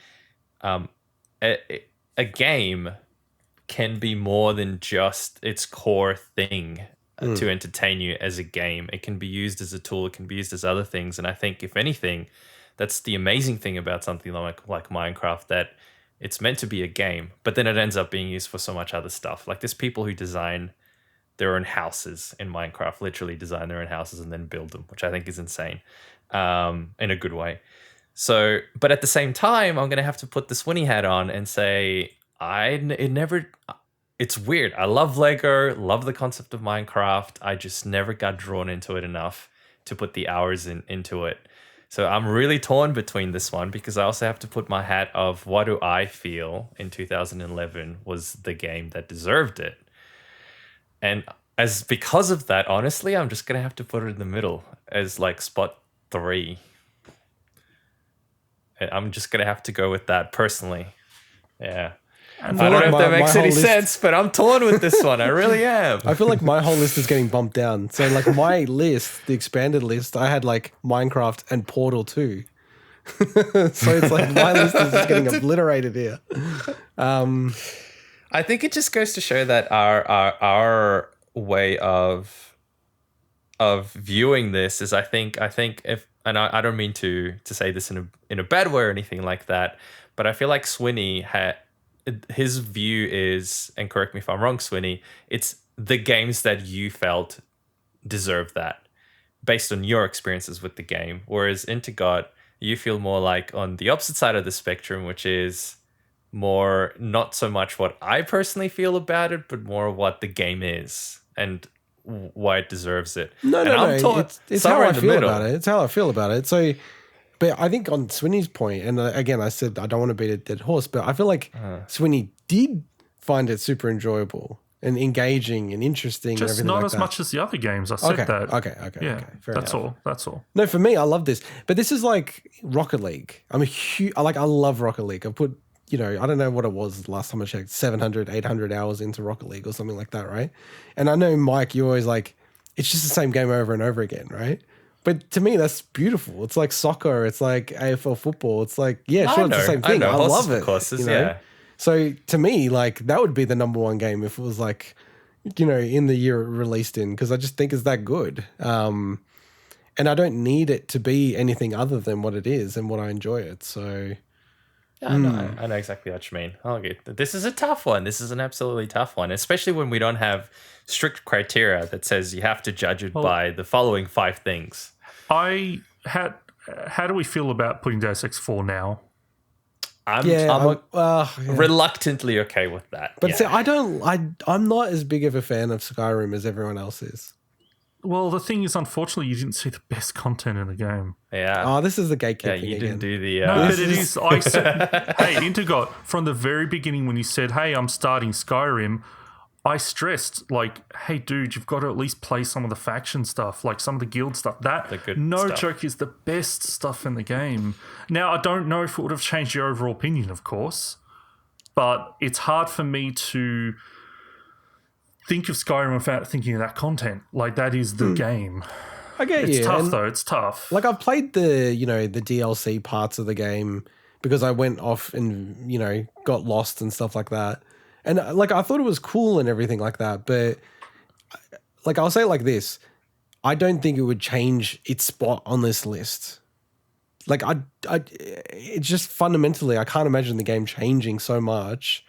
a game can be more than just its core thing to entertain you as a game. It can be used as a tool. It can be used as other things. And I think, if anything, that's the amazing thing about something like Minecraft, that it's meant to be a game, but then it ends up being used for so much other stuff. Like, there's people who design their own houses in Minecraft, literally design their own houses and then build them, which I think is insane, in a good way. So, but at the same time, I'm gonna have to put the Swinny hat on and say, it's weird. I love Lego, love the concept of Minecraft. I just never got drawn into it enough to put the hours into it. So I'm really torn between this one because I also have to put my hat of what do I feel in 2011 was the game that deserved it. And because of that, honestly, I'm just going to have to put it in the middle as like spot 3. I'm just going to have to go with that personally. Yeah. I don't know if that makes any sense, but I'm torn with this one. I really am. I feel like my whole list is getting bumped down. So like my list, the expanded list, I had like Minecraft and Portal 2. So it's like my list is just getting obliterated here. I think it just goes to show that our way of viewing this is I think if, and I don't mean to say this in a bad way or anything like that, but I feel like Swinny his view is, and correct me if I'm wrong, Swinny, it's the games that you felt deserve that based on your experiences with the game. Whereas integot, you feel more like on the opposite side of the spectrum, which is more not so much what I personally feel about it, but more what the game is and why it deserves it. No. It's how I feel about it. It's how I feel about it. So, but I think on Swinny's point, and again, I said I don't want to beat a dead horse, but I feel like Swinny did find it super enjoyable and engaging and interesting. Just and everything not like as that. much as the other games. I said that. Okay. Yeah, Fair that's enough. all. That's all. No, for me, I love this. But this is like Rocket League. I love Rocket League. I put, I don't know what it was last time I checked, 700, 800 hours into Rocket League or something like that, right? And I know, Mike, you always like, it's just the same game over and over again, right? But to me, that's beautiful. It's like soccer. It's like AFL football. It's like, it's the same thing. I love it. Courses, yeah. So to me, like, that would be the number one game if it was like, in the year it released in, because I just think it's that good. And I don't need it to be anything other than what it is and what I enjoy it. So I know exactly what you mean. Okay, this is a tough one. This is an absolutely tough one, especially when we don't have strict criteria that says you have to judge it by the following 5 things. How do we feel about putting Deus Ex 4 now? I'm reluctantly okay with that. But see, I'm not as big of a fan of Skyrim as everyone else is. Well, the thing is, unfortunately, you didn't see the best content in the game. Yeah. Oh, this is the gatekeeping. Yeah, you didn't do the. No, but it is. I said, hey, integot, from the very beginning when you said, hey, I'm starting Skyrim, I stressed, like, hey, dude, you've got to at least play some of the faction stuff, like some of the guild stuff. No joke is the best stuff in the game. Now, I don't know if it would have changed your overall opinion, of course, but it's hard for me to think of Skyrim without thinking of that content. Like, that is the game. I get you. It's tough, though. It's tough. Like, I've played the DLC parts of the game because I went off and, got lost and stuff like that. And like, I thought it was cool and everything like that, but like, I'll say it like this. I don't think it would change its spot on this list. Like, it's just fundamentally, I can't imagine the game changing so much.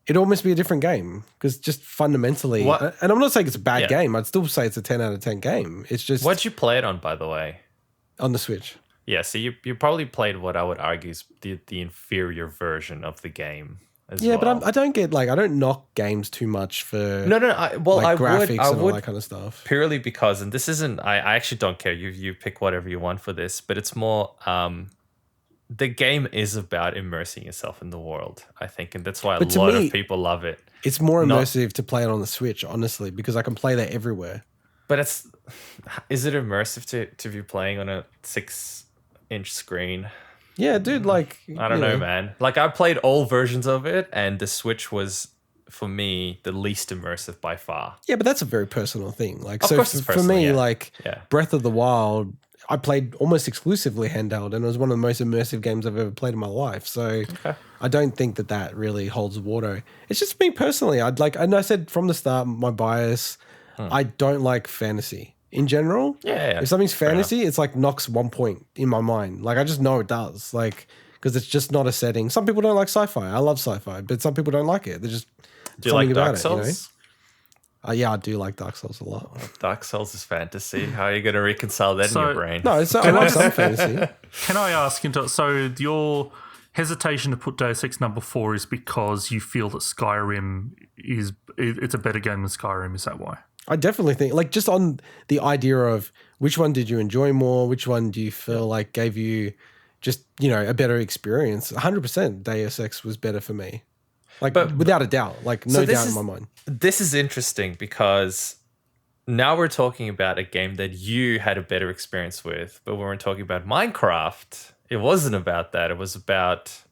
It'd almost be a different game because just fundamentally, and I'm not saying it's a bad game. I'd still say it's a 10 out of 10 game. It's just. What'd you play it on, by the way? On the Switch. Yeah, so you probably played what I would argue is the inferior version of the game. But I don't get, like, I don't knock games too much for graphics and all that kind of stuff. Purely because, and this isn't, I actually don't care. You pick whatever you want for this, but it's more, the game is about immersing yourself in the world, I think, and that's why a lot of people love it. It's more immersive to play it on the Switch, honestly, because I can play that everywhere. But is it immersive to be playing on a 6-inch screen? Yeah, dude, like... I don't know, man. Like, I played all versions of it, and the Switch was, for me, the least immersive by far. Yeah, but that's a very personal thing. Like, of course it's personal, for me, yeah. Breath of the Wild, I played almost exclusively handheld, and it was one of the most immersive games I've ever played in my life. So I don't think that really holds water. It's just me personally. And I said from the start, my bias, I don't like fantasy. In general, if something's fantasy, it's like knocks 1 point in my mind. Like, I just know it does, like, because it's just not a setting. Some people don't like sci-fi. I love sci-fi, but some people don't like it. They're just do you like Dark Souls? Yeah, I do like Dark Souls a lot. Dark Souls is fantasy. How are you going to reconcile that in your brain? No, I like some fantasy. Can I ask so your hesitation to put Deus Ex number 4 is because you feel that Skyrim it's a better game than Skyrim, is that why? I definitely think, like, just on the idea of which one did you enjoy more, which one do you feel like gave you just, a better experience, 100% Deus Ex was better for me. Like, without a doubt, like, no doubt in my mind. This is interesting because now we're talking about a game that you had a better experience with, but when we're talking about Minecraft, it wasn't about that. It was about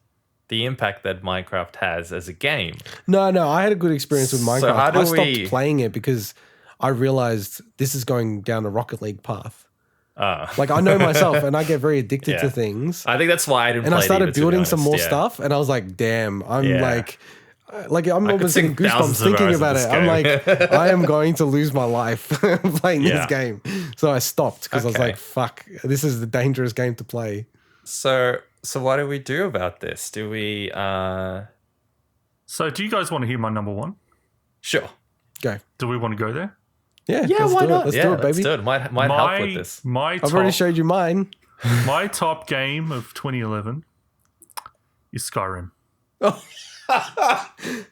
the impact that Minecraft has as a game. No, I had a good experience with Minecraft. So how do I stopped playing it because I realized this is going down a Rocket League path. Like, I know myself, and I get very addicted to things. I think that's why I didn't. And play I started it either, building some more stuff, and I was like, "Damn, I'm like I'm almost getting goosebumps thinking about it. I'm like, I am going to lose my life playing this game." So I stopped because I was like, "Fuck, this is the dangerous game to play." So what do we do about this? Do we? So do you guys want to hear my number 1? Sure. Go. Do we want to go there? Yeah, why not? Let's do it, baby. Let's do it. Might help with this. I've already showed you mine. My top game of 2011 is Skyrim.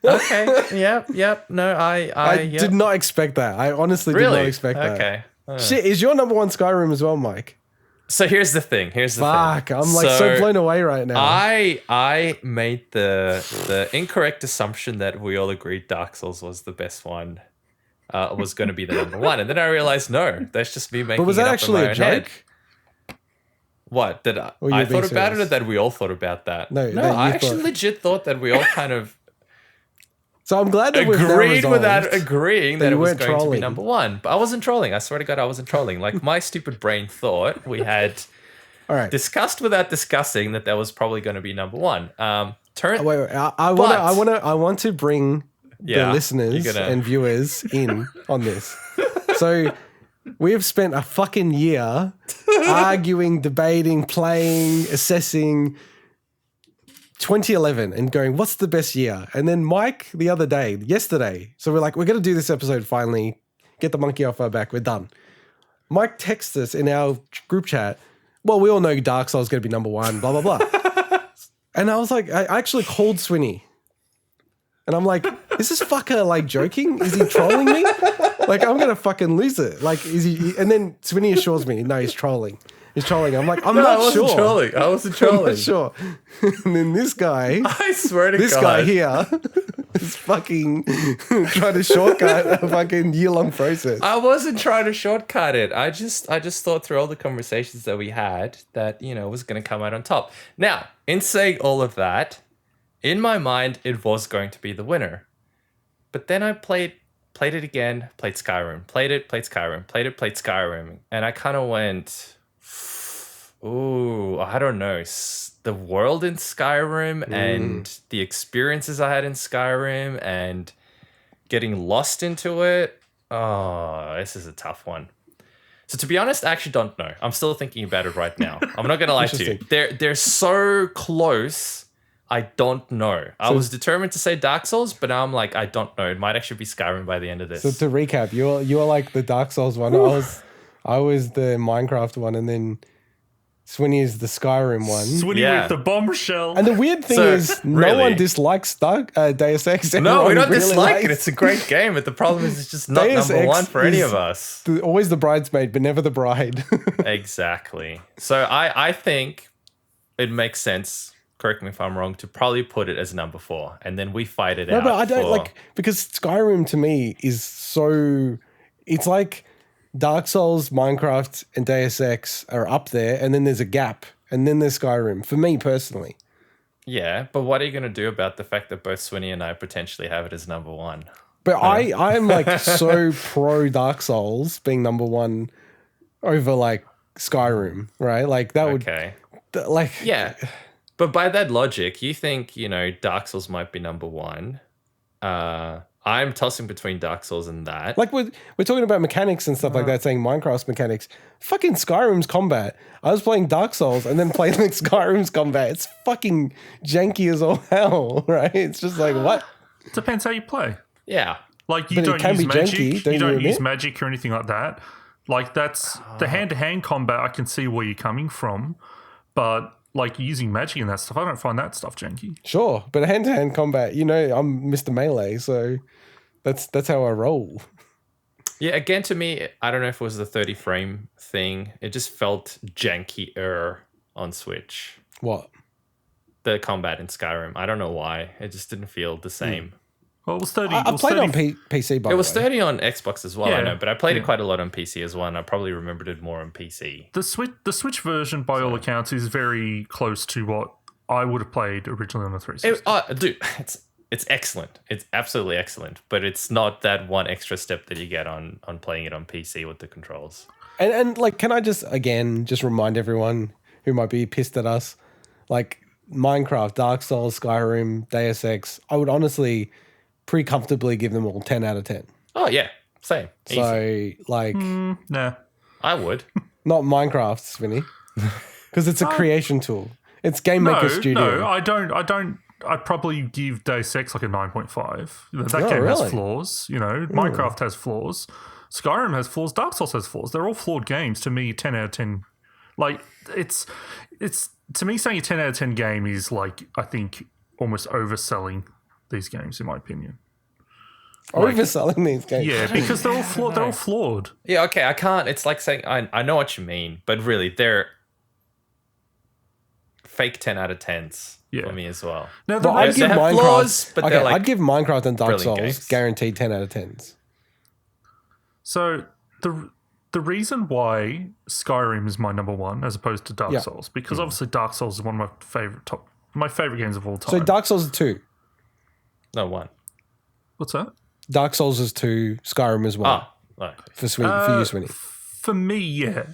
Okay. Yep. No, I did not expect that. I honestly did not expect that. Okay. Shit, is your number 1 Skyrim as well, Mike? So here's the thing. Fuck, I'm like so blown away right now. I made the incorrect assumption that we all agreed Dark Souls was the best one. Was going to be the number 1, and then I realized no, that's just me making. But was that actually a joke? What did I thought about it, or that we all thought about that? No, I actually legit thought that we all kind of. So I'm glad that we've agreed without agreeing that it was going to be number 1. But I wasn't trolling. I swear to God, I wasn't trolling. Like, my stupid brain thought we had discussed without discussing that was probably going to be number 1. Wait, I want to bring the listeners and viewers in on this. So we have spent a fucking year arguing, debating, playing, assessing 2011 and going, what's the best year? And then Mike yesterday, so we're like, we're going to do this episode finally, get the monkey off our back, we're done. Mike texts us in our group chat, well, we all know Dark Souls is going to be number 1, blah, blah, blah. And I was like, I actually called Swinny. And I'm like, is this fucker like joking? Is he trolling me? Like, I'm going to fucking lose it. Like, is he? And then Swinny assures me, no, he's trolling. He's trolling. I'm like, I'm not sure. I wasn't trolling. I'm not sure. And then this guy, I swear to God, this guy here is fucking trying to shortcut a fucking year-long process. I wasn't trying to shortcut it. I just thought through all the conversations that we had that, was going to come out on top. Now, in saying all of that, in my mind, it was going to be the winner. But then I played it again, played Skyrim, played Skyrim, played Skyrim. And I kind of went, ooh, I don't know. The world in Skyrim and the experiences I had in Skyrim and getting lost into it. Oh, this is a tough one. So to be honest, I actually don't know. I'm still thinking about it right now. I'm not going to lie to you. They're so close. I don't know. I was determined to say Dark Souls, but now I'm like, I don't know. It might actually be Skyrim by the end of this. So to recap, you're like the Dark Souls one. I was the Minecraft one, and then Swinny is the Skyrim one. Swinny with the bombshell. And the weird thing is, no one dislikes Deus Ex. No, we don't dislike it. It's a great game, but the problem is it's just not Deus number 1 for any of us. Always the bridesmaid, but never the bride. Exactly. So I think it makes sense, correct me if I'm wrong, to probably put it as number 4, and then we fight it out. No, but I don't because Skyrim to me is so, it's like Dark Souls, Minecraft, and Deus Ex are up there, and then there's a gap, and then there's Skyrim, for me personally. Yeah, but what are you going to do about the fact that both Swinny and I potentially have it as number 1? But I'm like so pro Dark Souls being number 1 over like Skyrim, right? Like that would, yeah. But by that logic, you think, Dark Souls might be number 1. I'm tossing between Dark Souls and that. Like we're talking about mechanics and stuff like that, saying Minecraft's mechanics. Fucking Skyrim's combat. I was playing Dark Souls and then playing like Skyrim's combat. It's fucking janky as all hell, right? It's just like, what? Depends how you play. Yeah. Like, you But it don't can use be magic. janky, don't You you don't use admit? magic or anything like that. Like, that's the hand-to-hand combat. I can see where you're coming from, but like using magic and that stuff, I don't find that stuff janky. Sure, but hand-to-hand combat, I'm Mr. Melee, so that's how I roll. Yeah, again, to me, I don't know if it was the 30 frame thing. It just felt jankier on Switch. What? The combat in Skyrim. I don't know why. It just didn't feel the same. Well, it was 30. I it was played 30 on PC, by It the was way. 30 on Xbox as well, I Yeah, know, but I played yeah. it quite a lot on PC as well, and I probably remembered it more on PC. The Switch version, by all accounts, is very close to what I would have played originally on the 360. Dude, it's excellent. It's absolutely excellent, but it's not that one extra step that you get on playing it on PC with the controls. And like, can I just remind everyone who might be pissed at us, like Minecraft, Dark Souls, Skyrim, Deus Ex, I would honestly pretty comfortably give them all 10 out of 10. Oh yeah, same. Easy. So like, Nah. I would. not Minecraft, Swinny, because it's a creation tool. It's Game Maker Studio. No, I don't. I'd probably give Deus Ex like a 9.5. That Oh, game has really? flaws. Minecraft has flaws. Skyrim has flaws. Dark Souls has flaws. They're all flawed games. To me, 10 out of 10. Like, it's to me, saying a 10 out of 10 game is like, I think, almost overselling these games, in my opinion. Overselling these games. Yeah, because they're all flawed. They're all flawed. Yeah, okay, I can't. It's like saying, I know what you mean, but really, they're fake 10 out of 10s for me as well. Now, But I'd give have Minecraft. flaws, but they're like I'd give Minecraft and Dark brilliant Souls games. guaranteed 10 out of 10s. So the reason why Skyrim is my number one as opposed to Dark Souls, because obviously Dark Souls is one of my favorite games of all time. So Dark Souls is 2. No one. What's that? Dark Souls is 2. Skyrim is 1. Right. For you, Swinny. For me, yeah.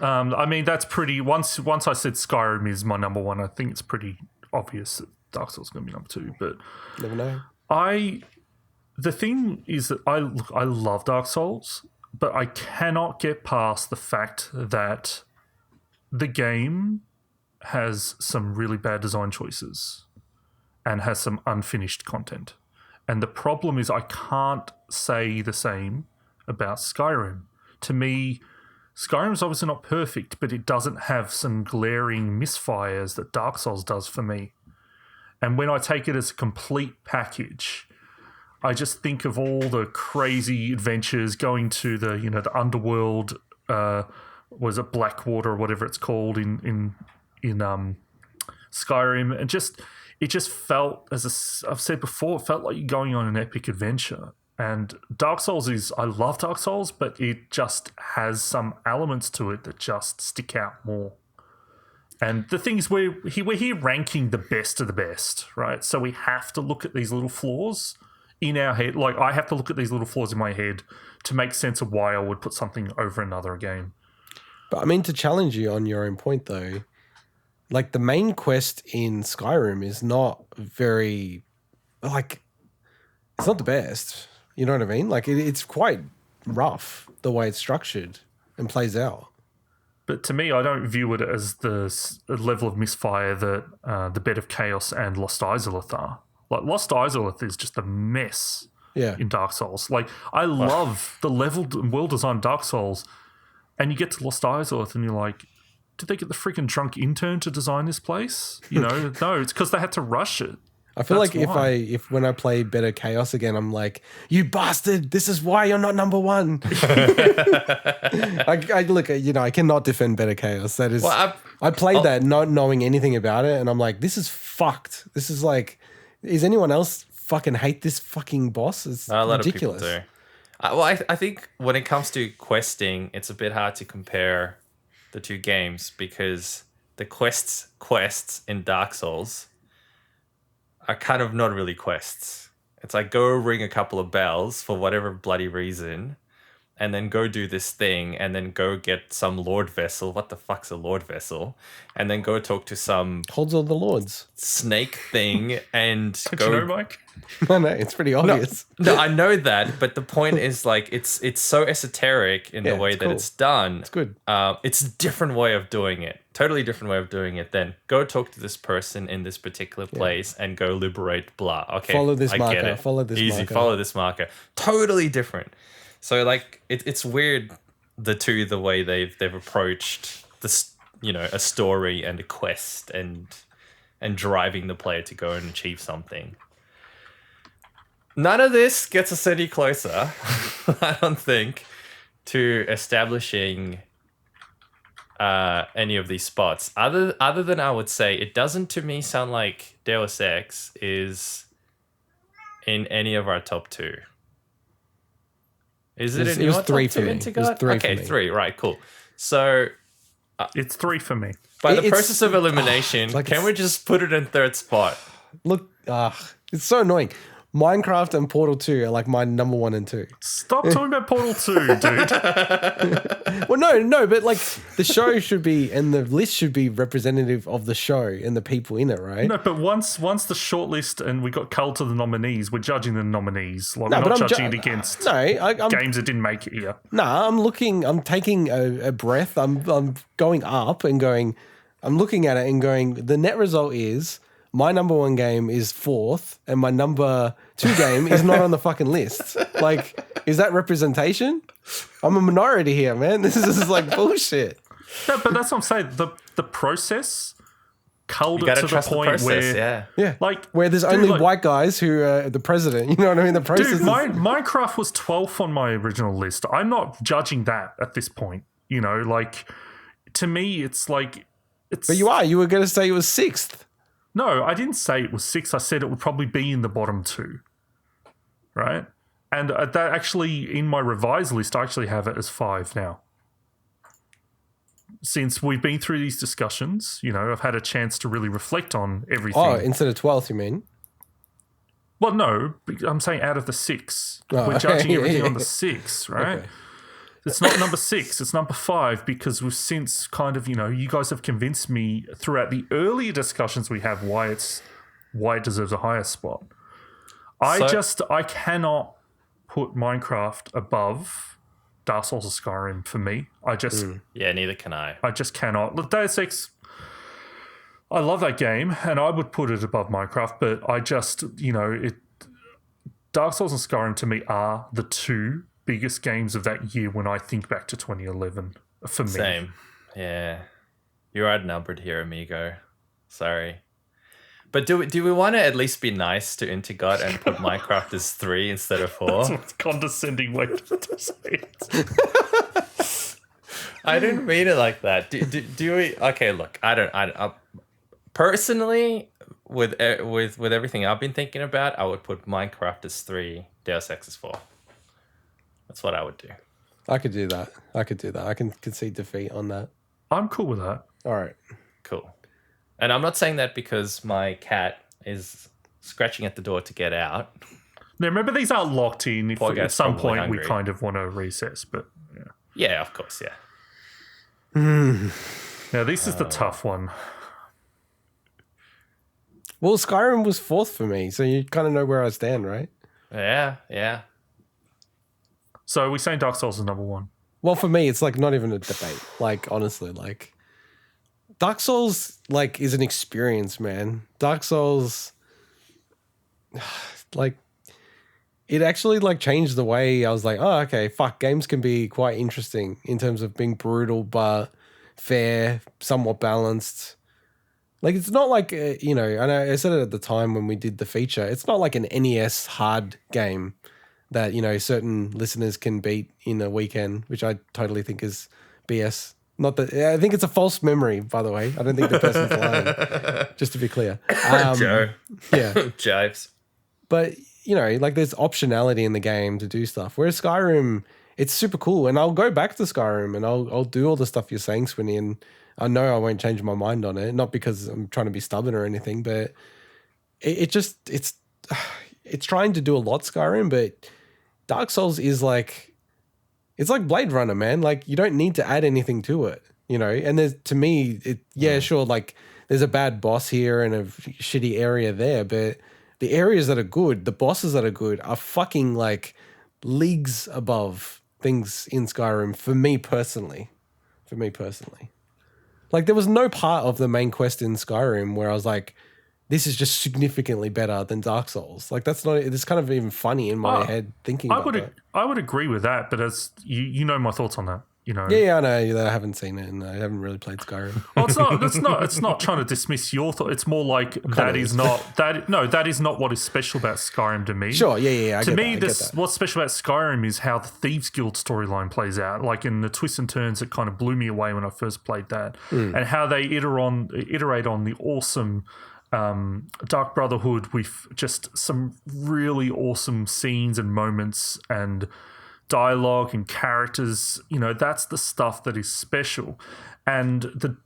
I mean, that's pretty. Once I said Skyrim is my number one, I think it's pretty obvious that Dark Souls is going to be number 2. But Never know. the thing is that I love Dark Souls, but I cannot get past the fact that the game has some really bad design choices and has some unfinished content. And the problem is I can't say the same about Skyrim. To me, Skyrim is obviously not perfect, but it doesn't have some glaring misfires that Dark Souls does for me. And when I take it as a complete package, I just think of all the crazy adventures going to the underworld, was it Blackwater or whatever it's called in Skyrim, and it just felt, as I've said before, it felt like you're going on an epic adventure. And Dark Souls I love Dark Souls, but it just has some elements to it that just stick out more. And the thing is, we're here ranking the best of the best, right? So we have to look at these little flaws in our head. Like, I have to look at these little flaws in my head to make sense of why I would put something over another game. But I mean, to challenge you on your own point, though, like the main quest in Skyrim is not very, like, it's not the best. You know what I mean? Like, it's quite rough the way it's structured and plays out. But to me, I don't view it as the level of misfire that the Bed of Chaos and Lost Izalith are. Like, Lost Izalith is just a mess in Dark Souls. Like, I love the level and well-designed Dark Souls, and you get to Lost Izalith and you're like, did they get the freaking drunk intern to design this place? No, it's because they had to rush it. I feel That's like why. if when I play Better Chaos again, I'm like, you bastard! This is why you're not number one. I look, I cannot defend Better Chaos. That is, I played that not knowing anything about it, and I'm like, this is fucked. This is like, is anyone else fucking hate this fucking boss? It's A lot ridiculous. of people do. I think when it comes to questing, it's a bit hard to compare the two games because the quests in Dark Souls are kind of not really quests. It's like go ring a couple of bells for whatever bloody reason, and then go do this thing, and then go get some lord vessel. What the fuck's a lord vessel? And then go talk to some Holds all the lords. snake thing and Did go. you know, Mike? I know, it's pretty obvious. No, I know that, but the point is like it's so esoteric in the Yeah, way it's that cool. it's done. It's good. It's a different way of doing it. Totally different way of doing it. Then go talk to this person in this particular place and go liberate blah. Okay, Follow this I marker, get it. follow this Easy. marker. Follow this marker. Totally different. So like it's weird the way they've approached this, a story and a quest and driving the player to go and achieve something. None of this gets us any closer, I don't think, to establishing any of these spots. Other than I would say, it doesn't to me sound like Deus Ex is in any of our top 2. Is it in It was your 3 top for 2, me. Integot? It was 3 for okay, me. 3, right, cool. So It's 3 for me. by the It's- process of elimination, like can we just put it in 3rd spot? Look, it's so annoying. Minecraft and Portal 2 are like my number 1 and 2. Stop talking about Portal 2, dude. Well, no, but like the show should be, and the list should be representative of the show and the people in it, right? No, but once the shortlist and we got culled to the nominees, we're judging the nominees. Like, No, we're but not I'm judging it against I'm games that didn't make it here. I'm taking a breath. I'm going up and going, I'm looking at it and going, the net result is my number 1 game is 4th and my number 2 game is not on the fucking list. Like, is that representation? I'm a minority here, man. This is like bullshit. No, but that's what I'm saying. The process culled You it gotta to the trust the point process, where, yeah. Yeah. like, Where there's dude, only like- white guys who are the president. You know what I mean? The process Dude, is... Minecraft was 12th on my original list. I'm not judging that at this point. Like, to me, it's like... But you are. You were going to say it was 6th. No, I didn't say it was 6. I said it would probably be in the bottom 2. Right? And that actually, in my revised list, I actually have it as 5 now. Since we've been through these discussions, I've had a chance to really reflect on everything. Oh, instead of 12th, you mean? Well, no, I'm saying out of the 6. Oh, We're judging yeah, everything yeah. on the 6, right? Okay. It's not number 6, it's number 5, because we've since kind of, you guys have convinced me throughout the earlier discussions we have why it deserves a higher spot. I cannot put Minecraft above Dark Souls or Skyrim for me. Yeah, neither can I. I just cannot. Look, Deus Ex, I love that game, and I would put it above Minecraft, but I just, Dark Souls and Skyrim to me are the 2 biggest games of that year when I think back to 2011 for me. Same. Yeah. You're outnumbered here, amigo. Sorry. But do we want to at least be nice to Integot and put Minecraft as 3 instead of 4? That's a condescending way to say it. I didn't mean it like that. Do we? Okay, look. I personally, with everything I've been thinking about, I would put Minecraft as 3, Deus Ex as 4. That's what I would do. I could do that. I can concede defeat on that. I'm cool with that. All right. Cool. And I'm not saying that because my cat is scratching at the door to get out. Now, remember, these aren't locked in. If Poor at guy's some probably point we hungry. kind of want to recess, but yeah. Yeah, of course, yeah. Now, this is the tough one. Well, Skyrim was 4th for me, so you kind of know where I stand, right? Yeah. So are we saying Dark Souls is number 1? Well, for me, it's like not even a debate. Like, honestly, like Dark Souls, like, is an experience, man. Dark Souls, like, it actually like changed the way I was like, oh, okay, fuck, games can be quite interesting in terms of being brutal but fair, somewhat balanced. Like, it's not like, and I said it at the time when we did the feature, it's not like an NES hard game that, certain listeners can beat in a weekend, which I totally think is BS. Not that, I think it's a false memory, by the way. I don't think the person's lying, just to be clear. Joe. Yeah. Jives. But, like there's optionality in the game to do stuff. Whereas Skyrim, it's super cool. And I'll go back to Skyrim and I'll do all the stuff you're saying, Swinny, and I know I won't change my mind on it. Not because I'm trying to be stubborn or anything, but it's trying to do a lot, Skyrim, but Dark Souls is like It's like Blade Runner, man. Like, you don't need to add anything to it, you know? And there's, to me, sure, like, there's a bad boss here and a shitty area there, but the areas that are good, the bosses that are good are fucking, like, leagues above things in Skyrim for me personally. Like, there was no part of the main quest in Skyrim where I was like, this is just significantly better than Dark Souls. Like, that's not, it's kind of even funny in my head thinking about that. I would agree with that, but as you know my thoughts on that, you know. Yeah, I know that I haven't seen it and I haven't really played Skyrim. Oh, it's not trying to dismiss your thought. It's more like that is not what is special about Skyrim to me. Sure, yeah. To me, what's special about Skyrim is how the Thieves Guild storyline plays out. Like, in the twists and turns that kind of blew me away when I first played that, and how they iterate on the awesome Dark Brotherhood with just some really awesome scenes and moments and dialogue and characters. You know, that's the stuff that is special. And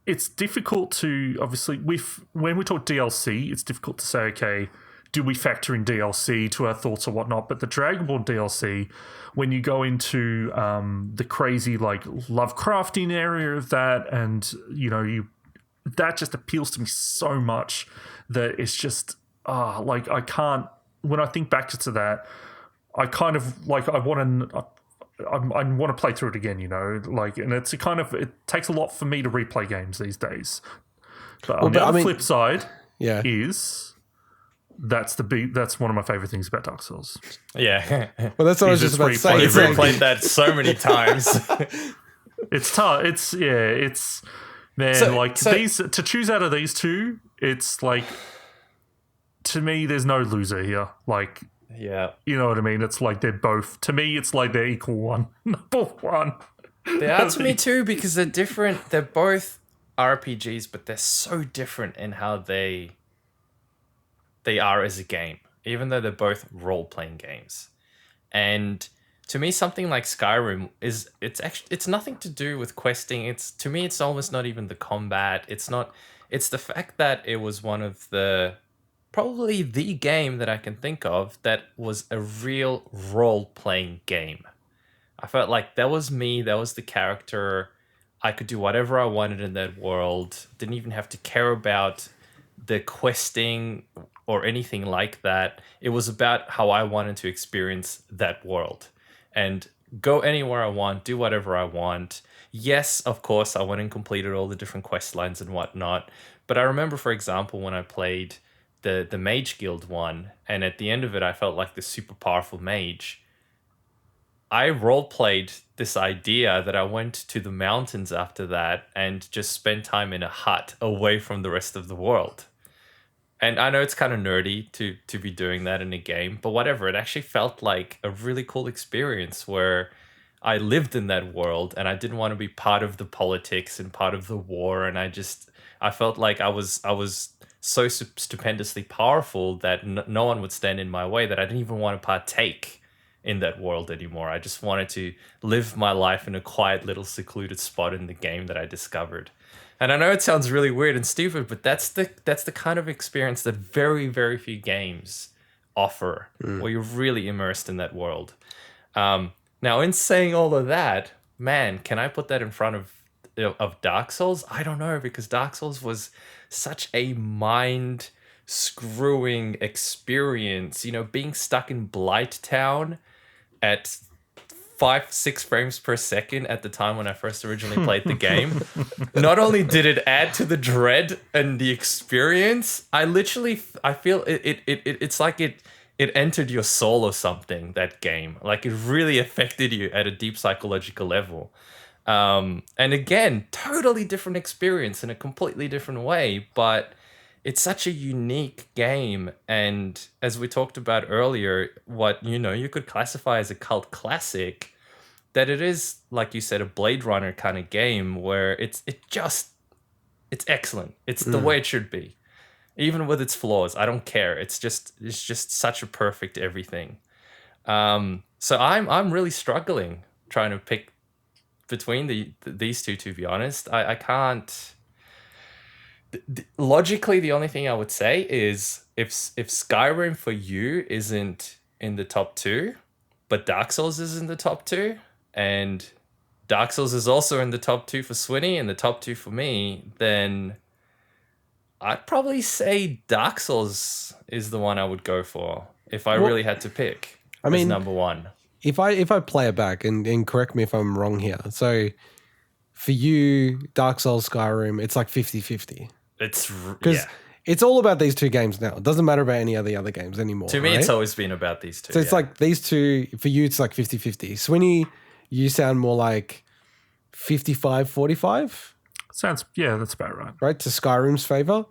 it's difficult to, obviously, when we talk DLC, it's difficult to say, okay, do we factor in DLC to our thoughts or whatnot? But the Dragonborn DLC, when you go into the crazy, like, Lovecraftian area of that, and, you know, that just appeals to me so much that it's just, like, I can't, when I think back to that, I kind of, like, I want to play through it again, you know, like, and it takes a lot for me to replay games these days. But on the flip side, is that's one of my favorite things about Dark Souls. Yeah. Well, that's what I was just about to say. You've replayed that so many times. It's tough. It's man, these, to choose out of these two, it's like, to me, there's no loser here. Like, yeah, you know what I mean? It's like they're both, to me, it's like they're equal one. Number one. They are to me too, because they're different. They're both RPGs, but they're so different in how they are as a game, even though they're both role-playing games. And to me, something like Skyrim it's nothing to do with questing. To me, it's almost not even the combat. It's the fact that it was one of probably the game that I can think of that was a real role-playing game. I felt like that was me, that was the character. I could do whatever I wanted in that world. Didn't even have to care about the questing or anything like that. It was about how I wanted to experience that world and go anywhere I want, do whatever I want. Yes, of course, I went and completed all the different quest lines and whatnot. But I remember, for example, when I played the Mage Guild one, and at the end of it, I felt like this super powerful mage. I role-played this idea that I went to the mountains after that and just spent time in a hut away from the rest of the world. And I know it's kind of nerdy to be doing that in a game, but whatever. It actually felt like a really cool experience where I lived in that world and I didn't want to be part of the politics and part of the war. And I felt like I was so stupendously powerful that no one would stand in my way, that I didn't even want to partake in that world anymore. I just wanted to live my life in a quiet little secluded spot in the game that I discovered. And I know it sounds really weird and stupid, but that's the kind of experience that very, very few games offer, where you're really immersed in that world. Now, in saying all of that, man, can I put that in front of Dark Souls? I don't know, because Dark Souls was such a mind-screwing experience. You know, being stuck in Blight Town at 5-6 frames per second at the time when I first originally played the game. Not only did it add to the dread and the experience, I feel it's like it entered your soul or something, that game. Like, it really affected you at a deep psychological level. And again, totally different experience in a completely different way, but it's such a unique game. And as we talked about earlier, what, you could classify as a cult classic, that it is, like you said, a Blade Runner kind of game where it's excellent. It's the way it should be. Even with its flaws, I don't care. It's just such a perfect everything. So I'm really struggling trying to pick between these two, to be honest. I can't. Logically, the only thing I would say is if Skyrim for you isn't in the top two, but Dark Souls is in the top 2, and Dark Souls is also in the top 2 for Swinny and the top 2 for me, then I'd probably say Dark Souls is the one I would go for if I really had to pick. I mean, as number 1. If I play it back and correct me if I'm wrong here. So for you, Dark Souls, Skyrim, it's like 50-50. Because it's all about these 2 games now. It doesn't matter about any of the other games anymore. To me, it's always been about these 2. So it's like these 2, for you, it's like 50-50. Swinny, you sound more like 55-45? That's about right. Right, to Skyrim's favor.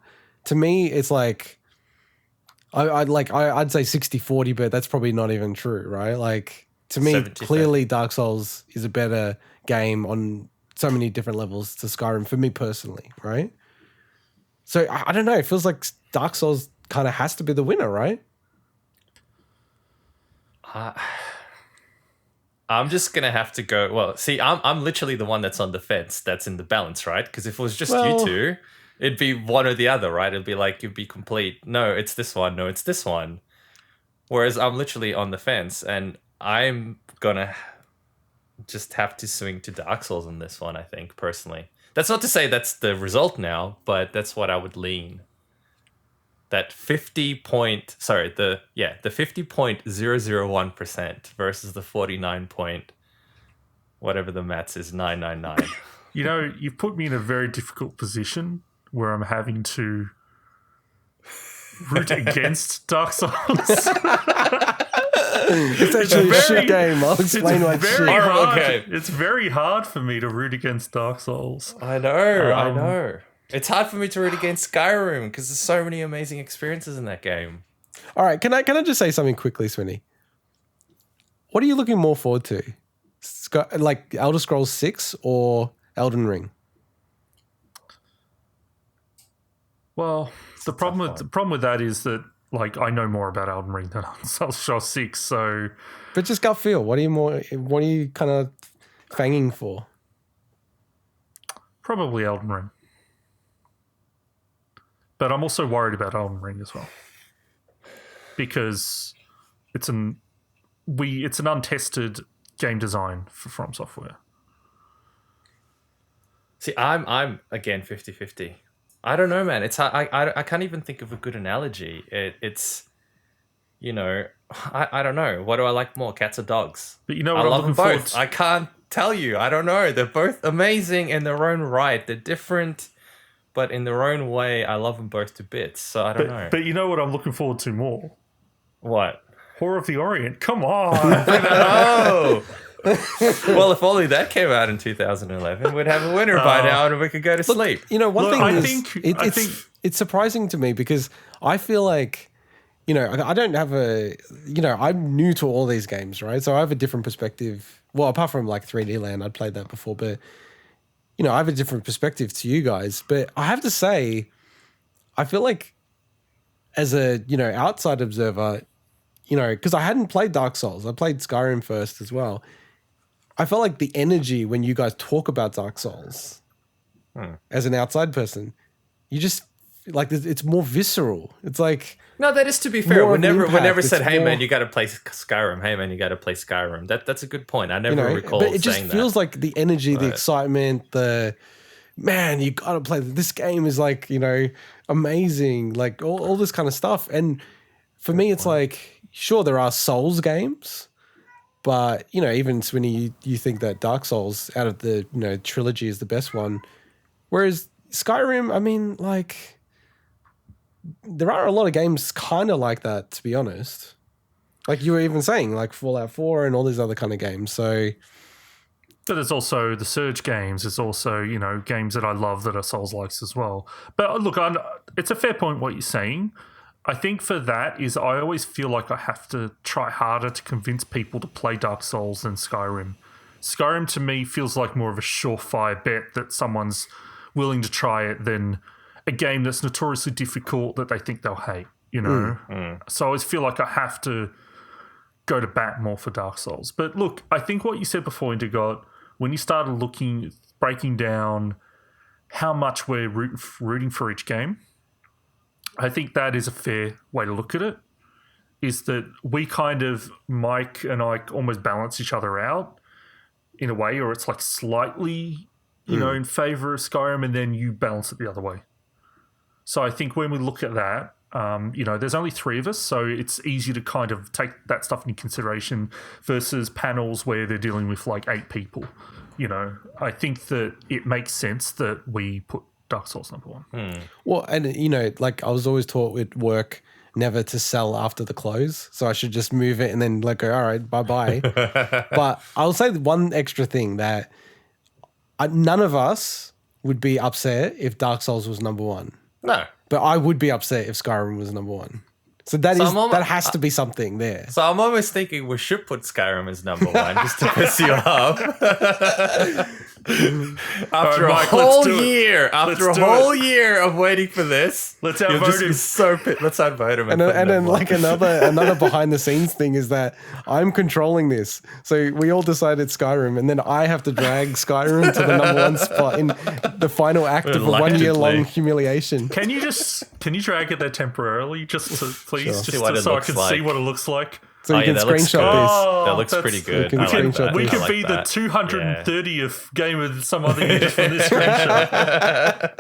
To me, it's like, I'd say 60-40, but that's probably not even true, right? Like, to me, 70-30. Clearly Dark Souls is a better game on so many different levels to Skyrim, for me personally, right? So I don't know. It feels like Dark Souls kind of has to be the winner, right? I'm just gonna have to go. Well, see, I'm literally the one that's on the fence. That's in the balance, right? Because if it was just you 2, it'd be one or the other, right? It'd be like you'd be complete. No, it's this one. No, it's this one. Whereas I'm literally on the fence, and I'm gonna just have to swing to Dark Souls on this one. I think personally. That's not to say that's the result now, but that's what I would lean. That 50.001% versus the 49 point, whatever the maths is, 999. You know, you've put me in a very difficult position where I'm having to root against Dark Souls. It's actually a shit game. I'll explain why it's shit. It's very hard for me to root against Dark Souls. I know. It's hard for me to root against Skyrim because there's so many amazing experiences in that game. All right, can I just say something quickly, Swinny? What are you looking more forward to? Like Elder Scrolls 6 or Elden Ring? Well, the problem with that is that, like, I know more about Elden Ring than Elder Scrolls 6, so... But just gut feel. What are you kind of fanging for? Probably Elden Ring. But I'm also worried about Elden Ring as well. Because it's an untested game design for From Software. See, I'm again 50-50. I don't know, man. It's I can't even think of a good analogy. It's, you know, I don't know. What do I like more, cats or dogs? But you know what, I love them both. I can't tell you. I don't know. They're both amazing in their own right. They're different, but in their own way, I love them both to bits. So I don't know. But you know what I'm looking forward to more? What? Horror of the Orient. Come on. Oh. Well, if only that came out in 2011, we'd have a winner by now and we could go to sleep. You know, one thing it's surprising to me because I feel like, you know, I don't have I'm new to all these games, right? So I have a different perspective. Well, apart from like 3D Land, I'd played that before, but, you know, I have a different perspective to you guys. But I have to say, I feel like as a, you know, outside observer, you know, because I hadn't played Dark Souls. I played Skyrim first as well. I felt like the energy when you guys talk about Dark Souls as an outside person, you just like it's more visceral. It's like no, that is to be fair. We never said, "Hey man, you got to play Skyrim." Hey man, you got to play Skyrim. That's a good point. I never recall. But it just feels like the energy, the excitement, the man, you got to play. This game is like, you know, amazing. Like all this kind of stuff. And for me, it's like, sure, there are Souls games. But, you know, even Swinny, you think that Dark Souls out of the, you know, trilogy is the best one. Whereas Skyrim, I mean, like, there are a lot of games kind of like that, to be honest. Like you were even saying, like Fallout 4 and all these other kind of games. So, but there's also the Surge games. There's also, you know, games that I love that are Souls-likes as well. But look, it's a fair point what you're saying. I think for that is I always feel like I have to try harder to convince people to play Dark Souls than Skyrim. Skyrim to me feels like more of a surefire bet that someone's willing to try it than a game that's notoriously difficult that they think they'll hate, you know? So I always feel like I have to go to bat more for Dark Souls. But look, I think what you said before, integot, when you started breaking down how much we're rooting for each game, I think that is a fair way to look at it. is that we kind of, Mike and I, almost balance each other out in a way, or it's like slightly, in favor of Skyrim, and then you balance it the other way. So I think when we look at that, there's only 3 of us, so it's easy to kind of take that stuff into consideration versus panels where they're dealing with like 8 people. I think that it makes sense that we put Dark Souls number 1. Well, and like I was always taught at work never to sell after the close, so I should just move it and then let go. All right, bye. But I'll say one extra thing that none of us would be upset if Dark Souls was number 1. No. But I would be upset if Skyrim was number 1. So that has to be something there. So I'm almost thinking we should put Skyrim as number 1 just to piss you off. After a whole year of waiting for this, let's outvote him. Let's outvote him. And then like another behind the scenes thing is that I'm controlling this. So we all decided Skyrim, and then I have to drag Skyrim to the number 1 spot in the final act of a 1 year long humiliation. Can you drag it there temporarily, just to please, Sure. so I can see what it looks like? So you can screenshot this. That looks pretty good. We could be the 230th game of some other year just from this screenshot.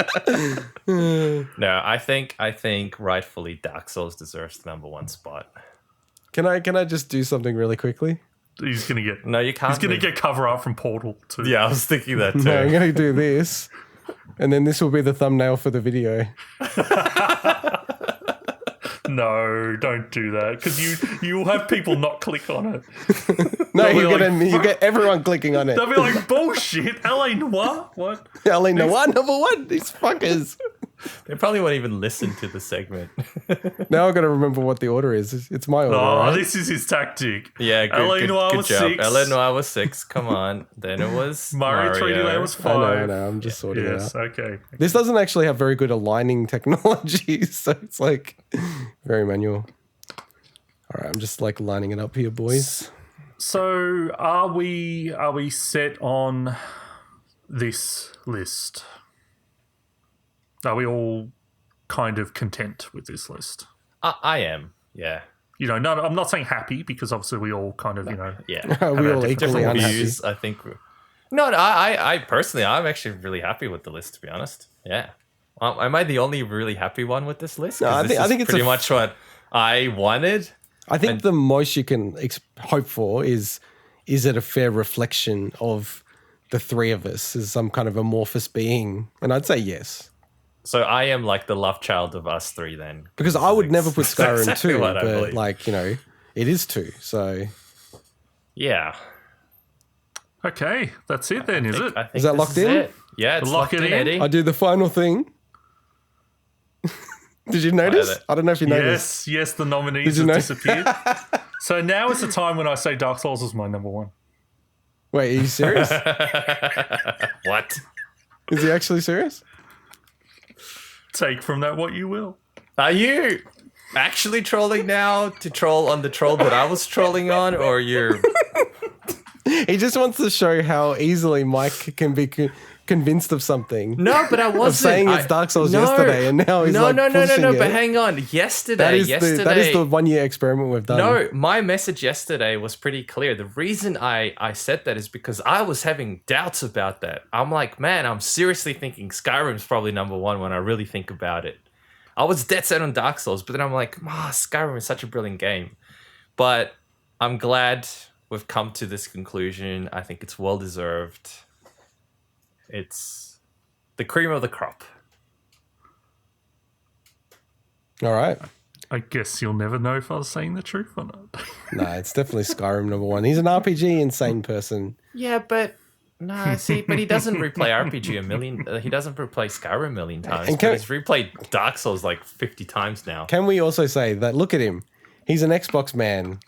No, I think rightfully Dark Souls deserves the number 1 spot. Can I just do something really quickly? He's gonna get. No, you can't. He's gonna get cover art from Portal too. Yeah, I was thinking that too. No, I'm gonna do this, and then this will be the thumbnail for the video. No, don't do that, because you will have people not click on it. No, you get everyone clicking on it. They'll be like, bullshit, LA Noire? What? LA Noire number 1? These fuckers. They probably won't even listen to the segment. Now I've got to remember what the order is. It's my order, right? This is his tactic. Yeah, good Noire was job. 6. LA Noire was 6. Come on. Then it was Mario 3D Land was 5. I know. I'm just sorting it out. Okay. This doesn't actually have very good aligning technology, so it's like very manual. All right, I'm just like lining it up here, boys. So are we set on this list? Are we all kind of content with this list? I am, yeah. I'm not saying happy, because obviously we all kind of, yeah. We all equally unhappy. Views, I think. I personally, I'm actually really happy with the list, to be honest. Yeah. Am I the only really happy one with this list? No, I think it's pretty much what I wanted. I think the most you can hope for is it a fair reflection of the 3 of us as some kind of amorphous being? And I'd say yes. So I am like the love child of us 3 then. Because I would never put Skyrim exactly 2, but like, it is 2, so... Yeah. Okay, that's it then, is it? Is that locked in? Yeah, it's locked in, Eddie. I do the final thing. Did you notice? I don't know if you noticed. Yes, the nominees have disappeared. So now is the time when I say Dark Souls is my number 1. Wait, are you serious? What? Is he actually serious? Take from that what you will. Are you actually trolling now to troll on the troll that I was trolling on, or you're... He just wants to show how easily Mike can be convinced of something. No, but I wasn't. Of saying it's Dark Souls yesterday, and now he's no. It. But hang on, yesterday. That is the 1 year experiment we've done. No, my message yesterday was pretty clear. The reason I said that is because I was having doubts about that. I'm like, man, I'm seriously thinking Skyrim's probably number 1 when I really think about it. I was dead set on Dark Souls, but then I'm like, Skyrim is such a brilliant game. But I'm glad we've come to this conclusion. I think it's well deserved. It's the cream of the crop. All right. I guess you'll never know if I was saying the truth or not. No, it's definitely Skyrim number 1. He's an RPG insane person. Yeah, but he doesn't replay RPG a million. He doesn't replay Skyrim a million times. He's replayed Dark Souls like 50 times now. Can we also say that? Look at him. He's an Xbox man.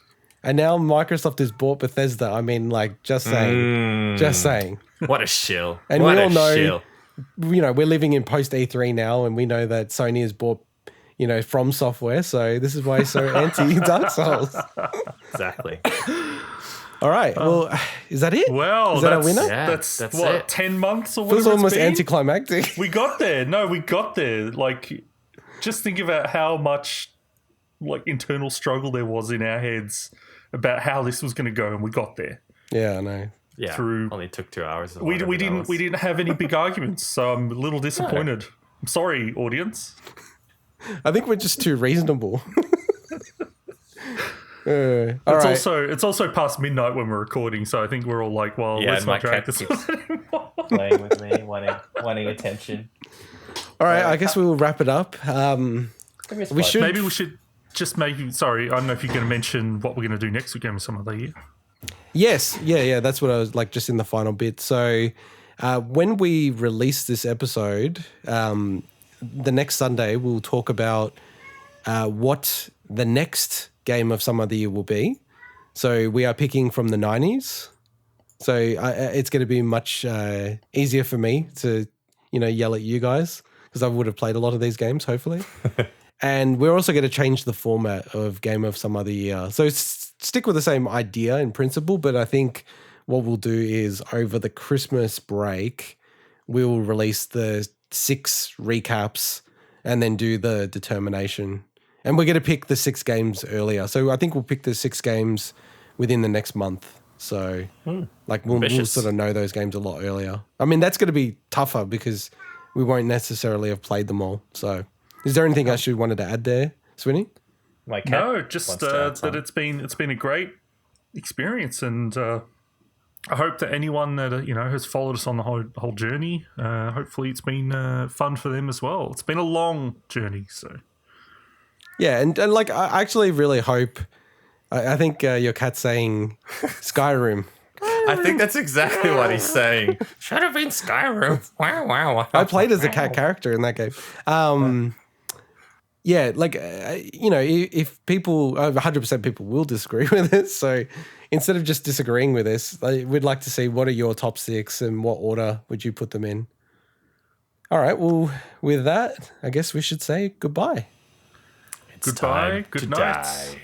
And now Microsoft has bought Bethesda. I mean, like, just saying. Just saying. What a shill. And we all know, we're living in post E3 now, and we know that Sony has bought, From Software. So this is why he's so anti Dark Souls. Exactly. All right. Well, is that it? Well, is that a winner? Yeah, that's what, it. 10 months or whatever. Feels almost it's been? anticlimactic. We got there. No, we got there. Like, just think about how much like internal struggle there was in our heads about how this was going to go, and we got there. Yeah, I know. Yeah, through only took 2 hours. We didn't have any big arguments, so I'm a little disappointed. I'm sorry, audience. I think we're just too reasonable. It's also past midnight when we're recording, so I think we're all like, well, let's not drag this anymore. Playing with me, wanting attention. All right, I guess we will wrap it up. We should. Maybe we should just sorry, I don't know if you're going to mention what we're going to do next week, Game of Some Other Year. Yes, yeah. That's what I was like, just in the final bit. So when we release this episode, the next Sunday, we'll talk about what the next Game of Some Other Year will be. So we are picking from the 90s. So it's going to be much easier for me to, yell at you guys because I would have played a lot of these games, hopefully. And we're also going to change the format of Game of Some Other Year. So stick with the same idea in principle, but I think what we'll do is over the Christmas break, we'll release the 6 recaps and then do the determination. And we're going to pick the 6 games earlier. So I think we'll pick the 6 games within the next month. So we'll sort of know those games a lot earlier. I mean, that's going to be tougher because we won't necessarily have played them all. So is there anything else you wanted to add there, Swinny? No, just that it's been a great experience, and I hope that anyone that has followed us on the whole journey, hopefully it's been fun for them as well. It's been a long journey, so yeah, and like I actually really hope. I think your cat's saying Skyrim. I think that's exactly what he's saying. Should have been Skyrim. Wow. I played as a cat character in that game. Yeah, like, if people, 100% people will disagree with us. So instead of just disagreeing with us, we'd like to see what are your top 6 and what order would you put them in. All right, well, with that, I guess we should say goodbye. Goodbye, good night.